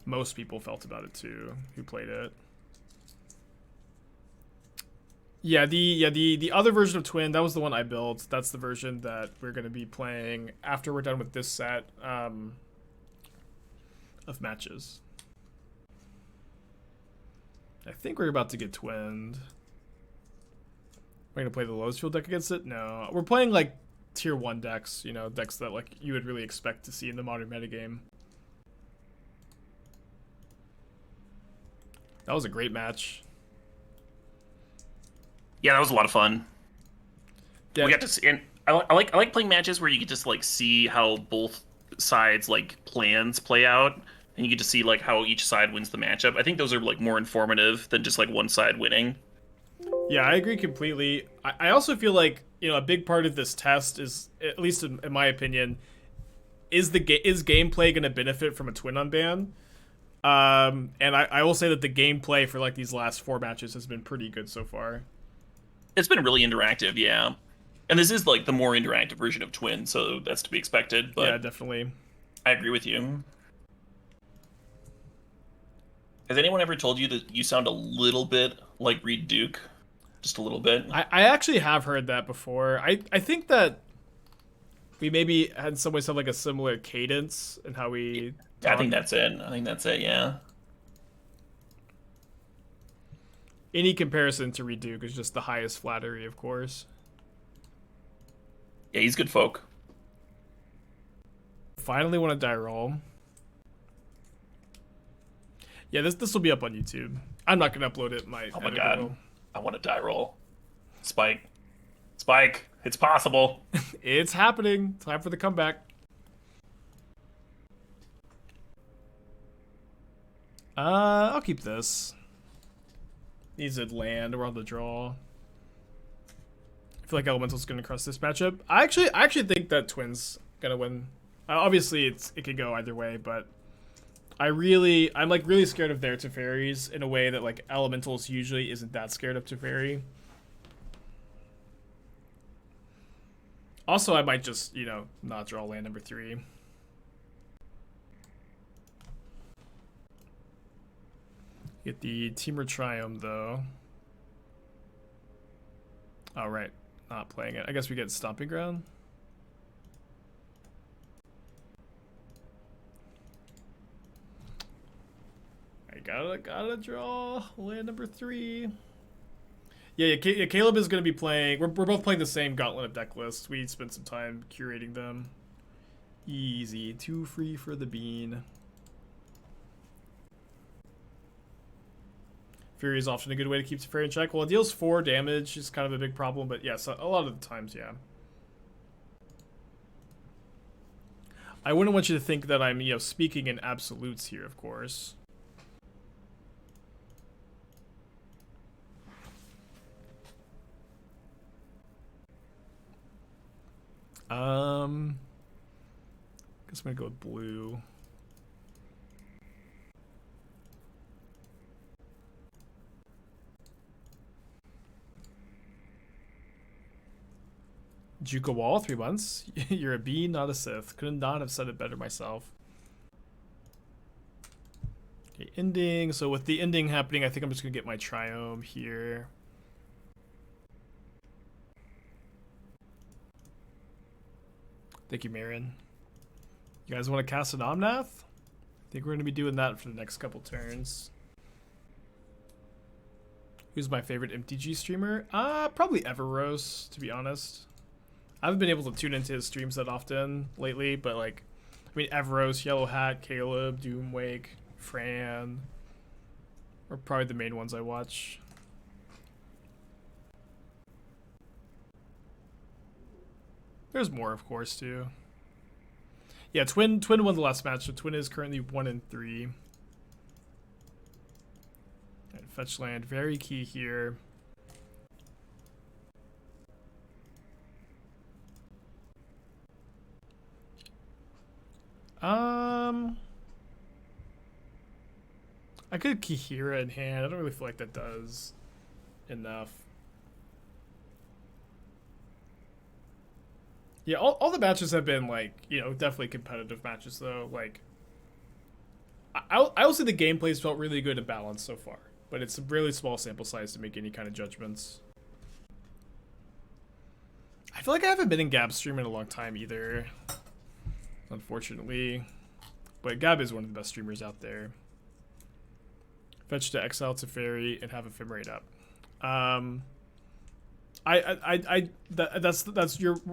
most people felt about it too who played it. Yeah, the other version of Twin, that was the one I built. That's the version that we're going to be playing after we're done with this set of matches. I think we're about to get twinned. We're going to play the lowest field deck against it? No. We're playing like tier 1 decks, you know, decks that like you would really expect to see in the modern metagame. That was a great match. Yeah, that was a lot of fun. Yeah. We got to see, and I like playing matches where you can just like see how both sides like plans play out, and you get to see like how each side wins the matchup. I think those are like more informative than just like one side winning. Yeah, I agree completely. I also feel like, you know, a big part of this test is, at least in my opinion, is gameplay going to benefit from a Twin Unbanned? And I will say that the gameplay for like these last 4 matches has been pretty good so far. It's been really interactive, yeah. And this is like the more interactive version of Twin, so that's to be expected. But yeah, definitely. I agree with you. Has anyone ever told you that you sound a little bit like Reed Duke? Just a little bit? I actually have heard that before. I think that we maybe had some way sound like a similar cadence in how we talk. I think that's it, yeah. Any comparison to Reed Duke is just the highest flattery, of course. Yeah, he's good folk. Finally want a die roll. Yeah, this will be up on YouTube. I'm not gonna upload it. Oh my god, I want a die roll. Spike, it's possible. It's happening. Time for the comeback. I'll keep this. Needs a land. We're on the draw. I feel like Elemental's gonna crush this matchup. I actually think that Twin's gonna win. Obviously, it could go either way, but I'm like really scared of their Teferis in a way that like Elementals usually isn't that scared of Teferi. Also, I might just, you know, not draw land number 3. Get the Teamer Triumph, though. Oh, right. Not playing it. I guess we get Stomping Ground. I gotta draw land number 3. Yeah, Caleb is going to be playing... We're both playing the same Gauntlet of Decklists. We spent some time curating them. Easy. 2 free for the bean. Fury is often a good way to keep Teferi in check. Well, it deals 4 damage, is kind of a big problem, but yes, a lot of the times, yeah. I wouldn't want you to think that I'm, speaking in absolutes here, of course. Guess I'm gonna go with blue. Juka Wall, 3 months. You're a bee, not a Sith. Could not have said it better myself. Okay, ending. So with the ending happening, I think I'm just gonna get my Triome here. Thank you, Marin. You guys want to cast an Omnath? I think we're gonna be doing that for the next couple turns. Who's my favorite MTG streamer? Probably Everrose, to be honest. I haven't been able to tune into his streams that often lately, but like, I mean, Everrose, Yellow Hat, Caleb, Doomwake, Fran are probably the main ones I watch. There's more, of course, too. Yeah, Twin won the last match, so Twin is currently 1-3. And fetch land, very key here. I could Kihira in hand. I don't really feel like that does enough. Yeah, all the matches have been, like, definitely competitive matches, though. Like, I will say the gameplays felt really good and balanced so far, but it's a really small sample size to make any kind of judgments. I feel like I haven't been in Gab's stream in a long time either, unfortunately. But Gab is one of the best streamers out there. Fetch to exile Teferi and have Ephemerate up.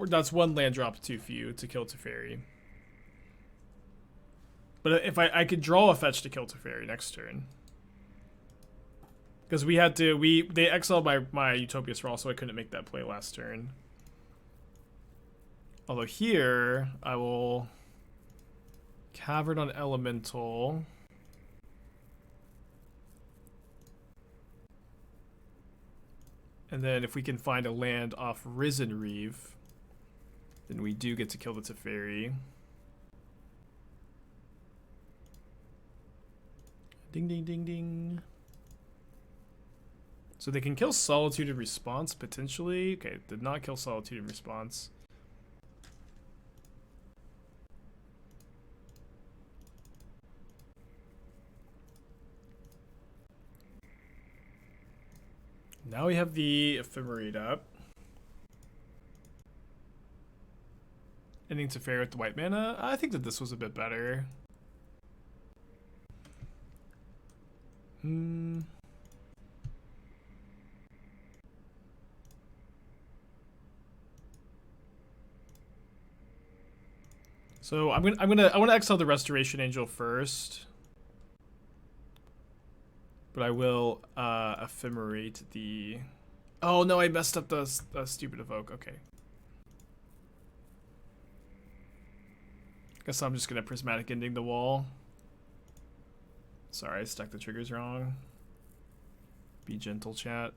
That's one land drop too for you to kill Teferi. But if I could draw a fetch to kill Teferi next turn. Because they exiled my Utopia Sprawl, so I couldn't make that play last turn. Although here, I will Cavern on Elemental. And then if we can find a land off Risen Reeve, then we do get to kill the Teferi. Ding, ding, ding, ding. So they can kill Solitude in response, potentially. Okay, did not kill Solitude in response. Now we have the Ephemerate up. Ending Teferi with the white mana. I think that this was a bit better. So I want to exile the Restoration Angel first. But I will Ephemerate the... Oh no, I messed up the stupid evoke. Okay. Guess I'm just gonna Prismatic Ending the wall. Sorry, I stuck the triggers wrong. Be gentle, chat.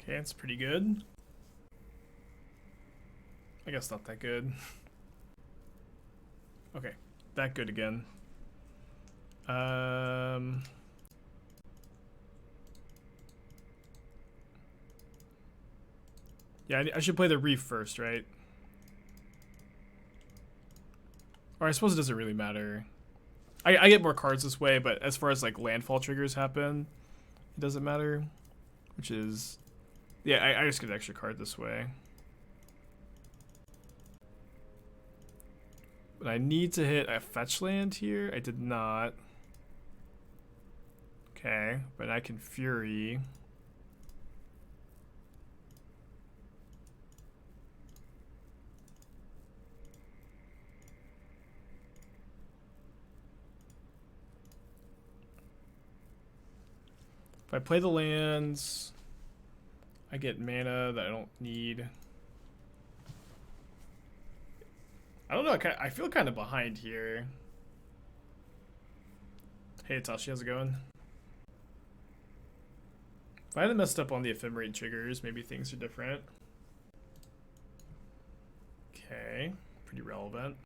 Okay, it's pretty good. I guess not that good. Okay, that good again. Yeah, I should play the Reef first, right? Or I suppose it doesn't really matter. I get more cards this way, but as far as like landfall triggers happen, it doesn't matter. Which is... Yeah, I just get an extra card this way. But I need to hit a fetch land here. I did not. Okay, but I can Fury. If I play the lands, I get mana that I don't need. I don't know. I feel kind of behind here. Hey, Tashi, how's it going? If I hadn't messed up on the ephemerate triggers, maybe things are different. Okay, pretty relevant.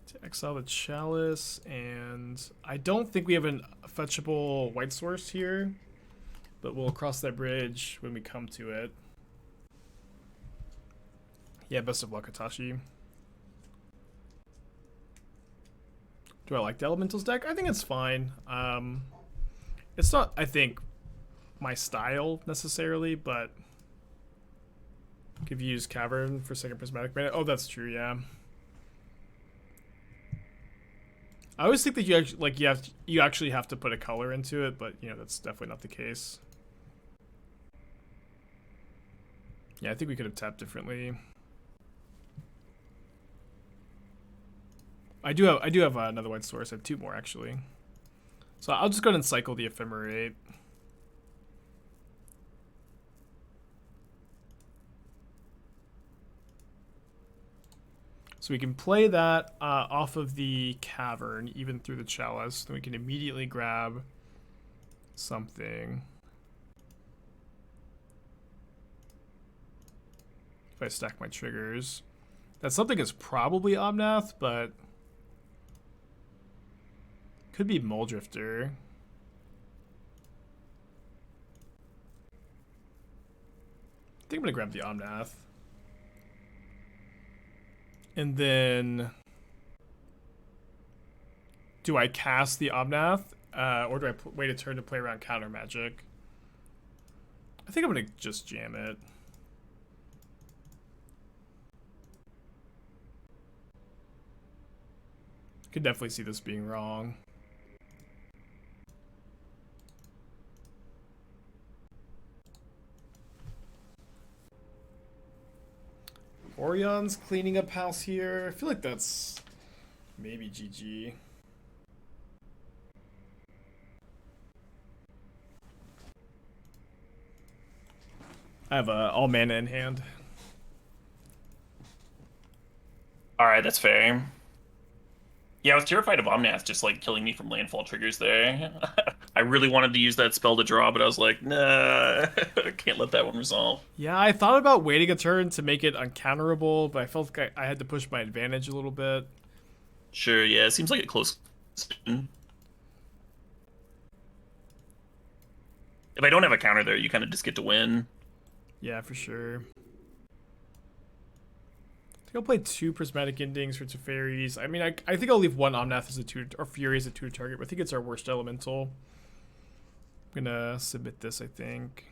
To exile the chalice, and I don't think we have a fetchable white source here, but we'll cross that bridge when we come to it. Yeah, best of luck, Atashi. Do I like the Elementals deck? I think it's fine. It's not, I think, my style necessarily, but could use Cavern for second prismatic mana. Oh, that's true, yeah. I always think that you actually have to put a color into it, but you know that's definitely not the case. Yeah, I think we could have tapped differently. I do have another white source. I have two more actually. So I'll just go ahead and cycle the ephemerate. So we can play that off of the Cavern, even through the Chalice. Then we can immediately grab something. If I stack my triggers. That something is probably Omnath, but could be Muldrifter. I think I'm going to grab the Omnath. And then, do I cast the Omnath, or do I wait a turn to play around counter magic? I think I'm gonna just jam it. Could definitely see this being wrong. Orion's cleaning up house here. I feel like that's maybe GG. I have all mana in hand. All right, that's fair. Yeah, I was terrified of Omnath just like killing me from landfall triggers there. I really wanted to use that spell to draw, but I was like, nah, I can't let that one resolve. Yeah, I thought about waiting a turn to make it uncounterable, but I felt like I had to push my advantage a little bit. Sure, yeah, it seems like a close. If I don't have a counter there, you kind of just get to win. Yeah, for sure. I think I'll play 2 Prismatic Endings for Teferis. I mean, I think I'll leave 1 Omnath as a 2, or Fury as a 2 target, but I think it's our worst elemental. I'm gonna submit this, I think.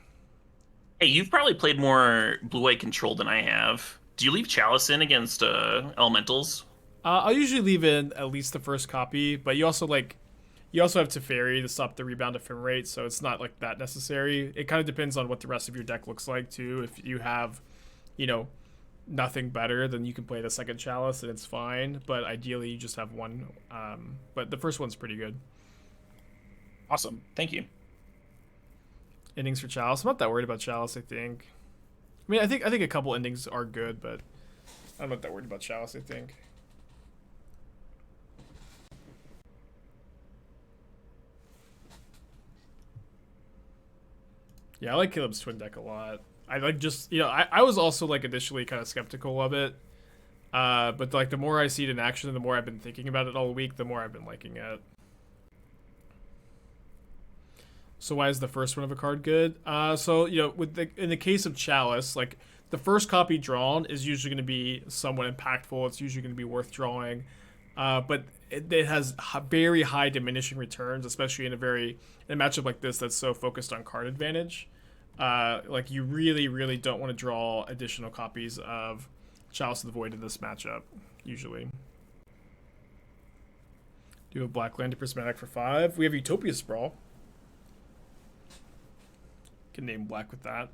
Hey, you've probably played more blue-white control than I have. Do you leave Chalice in against elementals? I'll usually leave in at least the first copy, but you also have Teferi to stop the rebound ephemerate, so it's not like that necessary. It kind of depends on what the rest of your deck looks like too. If you have, you know, nothing better, then you can play the second Chalice and it's fine. But ideally, you just have 1. But the first one's pretty good. Awesome, thank you. Endings for Chalice. I'm not that worried about Chalice. I think. I mean, I think a couple endings are good, but I'm not that worried about Chalice. I think. Yeah, I like Caleb's twin deck a lot. I like just, you know, I was also like initially kind of skeptical of it. But like the more I see it in action and the more I've been thinking about it all week, the more I've been liking it. So why is the first one of a card good? So, you know, in the case of Chalice, like the first copy drawn is usually going to be somewhat impactful. It's usually going to be worth drawing. But it has very high diminishing returns, especially in a matchup like this that's so focused on card advantage. Like you really, really don't want to draw additional copies of Chalice of the Void in this matchup, usually. Do a black land to prismatic for 5. We have Utopia Sprawl. Can name black with that.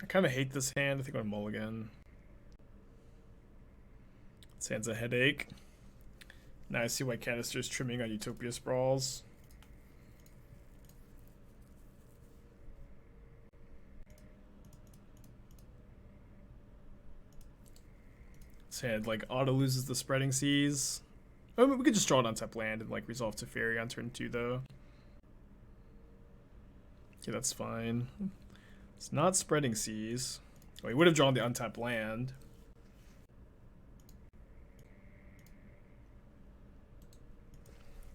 I kind of hate this hand. I think I'm gonna mulligan. This hand's a headache. Now I see why Canister's trimming on Utopia Sprawls. This hand like auto loses the Spreading Seas. Oh, we could just draw it on tap land and like resolve to Fairy on turn 2 though. Okay, that's fine. It's not Spreading Seas. Well, he would have drawn the untapped land.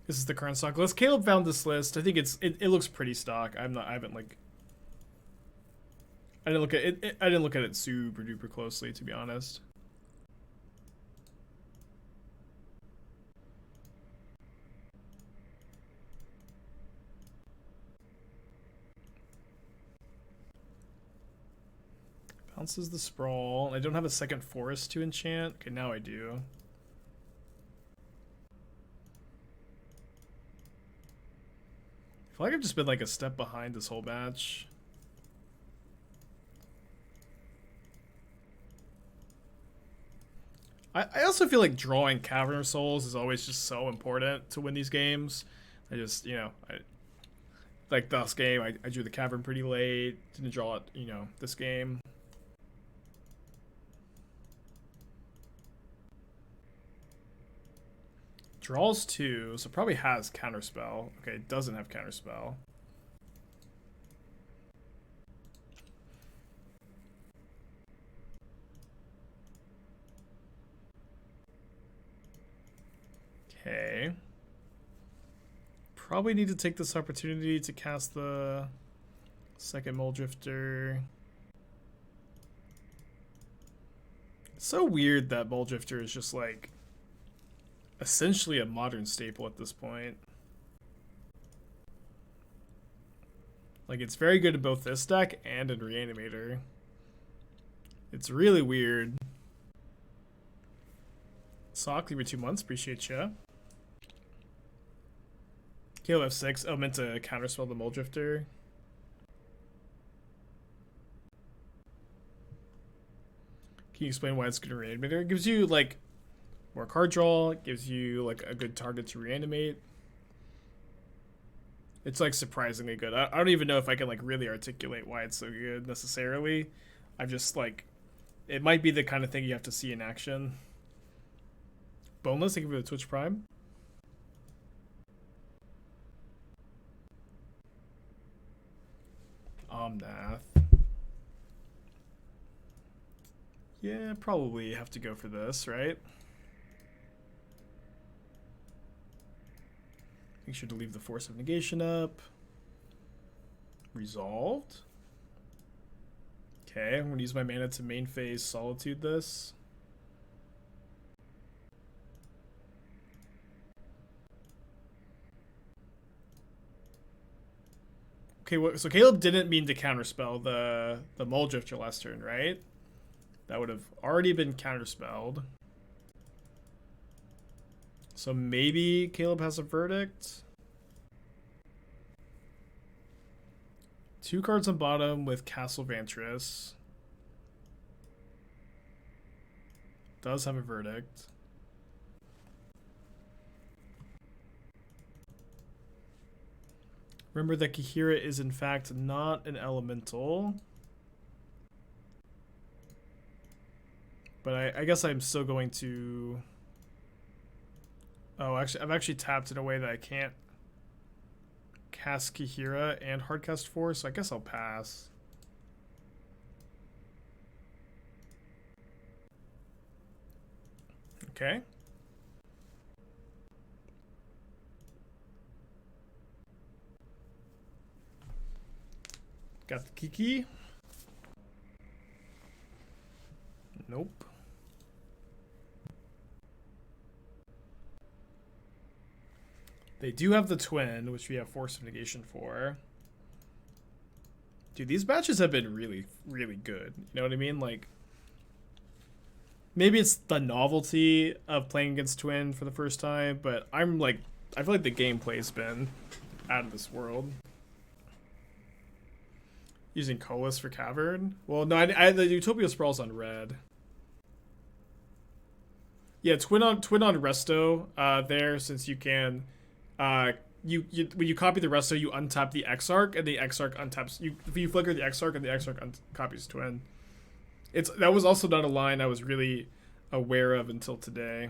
This is the current stock list. Caleb found this list. I think it looks pretty stock. I didn't look at it. I didn't look at it super duper closely, to be honest. Bounces the Sprawl. I don't have a second forest to enchant. Okay, now I do. I feel like I've just been like a step behind this whole match. I also feel like drawing Cavern of Souls is always just so important to win these games. I just, you know, like this game, I drew the Cavern pretty late. Didn't draw it, you know, this game. Draws 2, so probably has Counterspell. Okay, it doesn't have Counterspell. Okay. Probably need to take this opportunity to cast the second Mulldrifter. It's so weird that Mulldrifter is just like essentially a modern staple at this point. Like, it's very good in both this deck and in Reanimator. It's really weird. Sock, leave 2 months. Appreciate ya. KO F6. Oh, meant to counterspell the Mulldrifter. Can you explain why it's good in Reanimator? It gives you, like, more card draw. It gives you, like, a good target to reanimate. It's, like, surprisingly good. I don't even know if I can, like, really articulate why it's so good, necessarily. I'm just, like, it might be the kind of thing you have to see in action. Boneless, thank you for the Twitch Prime. Omnath. Yeah, probably have to go for this, right? Make sure to leave the Force of Negation up. Resolved. Okay, I'm going to use my mana to main phase Solitude this. Okay, so Caleb didn't mean to counterspell the Mulldrifter last turn, right? That would have already been counterspelled. So maybe Caleb has a verdict. 2 cards on bottom with Castle Vantress. Does have a verdict. Remember that Kahira is in fact not an elemental. But I guess I'm still going to... Oh, actually, I've actually tapped in a way that I can't cast Kahira and hardcast Force, so I guess I'll pass. Okay. Got the Kiki. Nope. They do have the twin, which we have Force of Negation for. Dude, these matches have been really, really good. You know what I mean? Like, maybe it's the novelty of playing against twin for the first time, but I feel like the gameplay's been out of this world. Using Colas for Cavern? Well, no, I the Utopia Sprawl's on red. Yeah, twin on Resto there, since you can you when you copy the Resto, you untap the Exarch, and the Exarch untaps you. If you flicker the Exarch, and the Exarch copies twin. That was also not a line I was really aware of until today.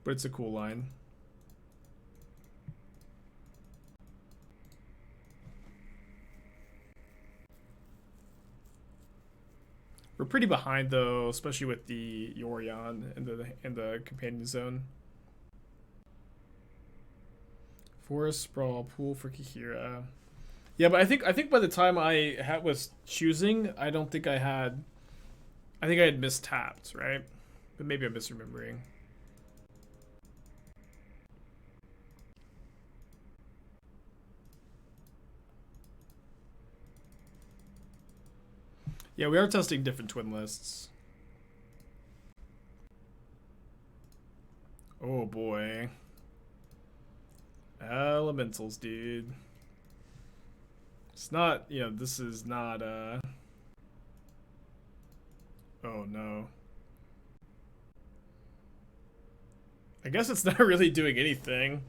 But it's a cool line. We're pretty behind though, especially with the Yorion in the companion zone. Forest Sprawl, pool for Kihira. Yeah, but I think by the time I was choosing, I think I had mistapped, right? But maybe I'm misremembering. Yeah, we are testing different twin lists. Oh boy. Elementals, dude. It's not, this is not, oh no. I guess it's not really doing anything.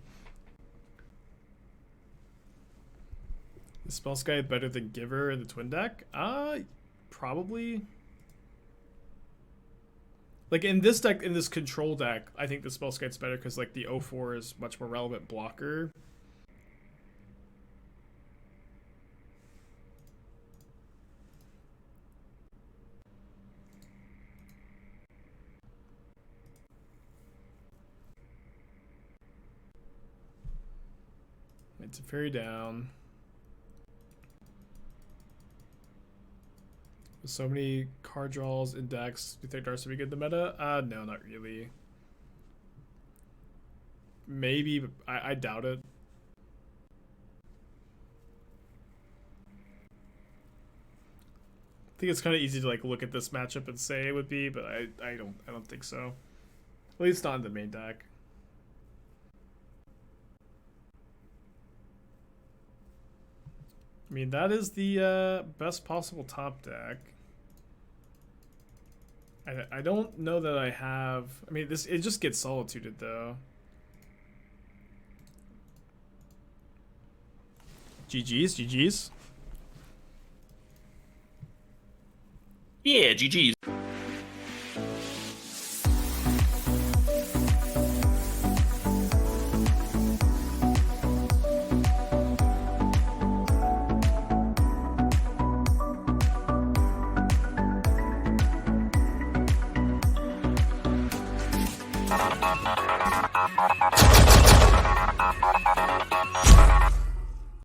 Is Spellskite better than Giver in the twin deck? Probably. Like in this deck, in this control deck, I think the Spellskite's better because like the 0-4 is much more relevant blocker. It's a fairy down. With so many card draws in decks, do you think Darcy would be good in the meta? No, not really. Maybe, but I doubt it. I think it's kind of easy to like look at this matchup and say it would be, but I don't think so. At least not in the main deck. I mean, that is the best possible top deck. I don't know that I have... I mean, it just gets solituded, though. GG's, GG's. Yeah, GG's. You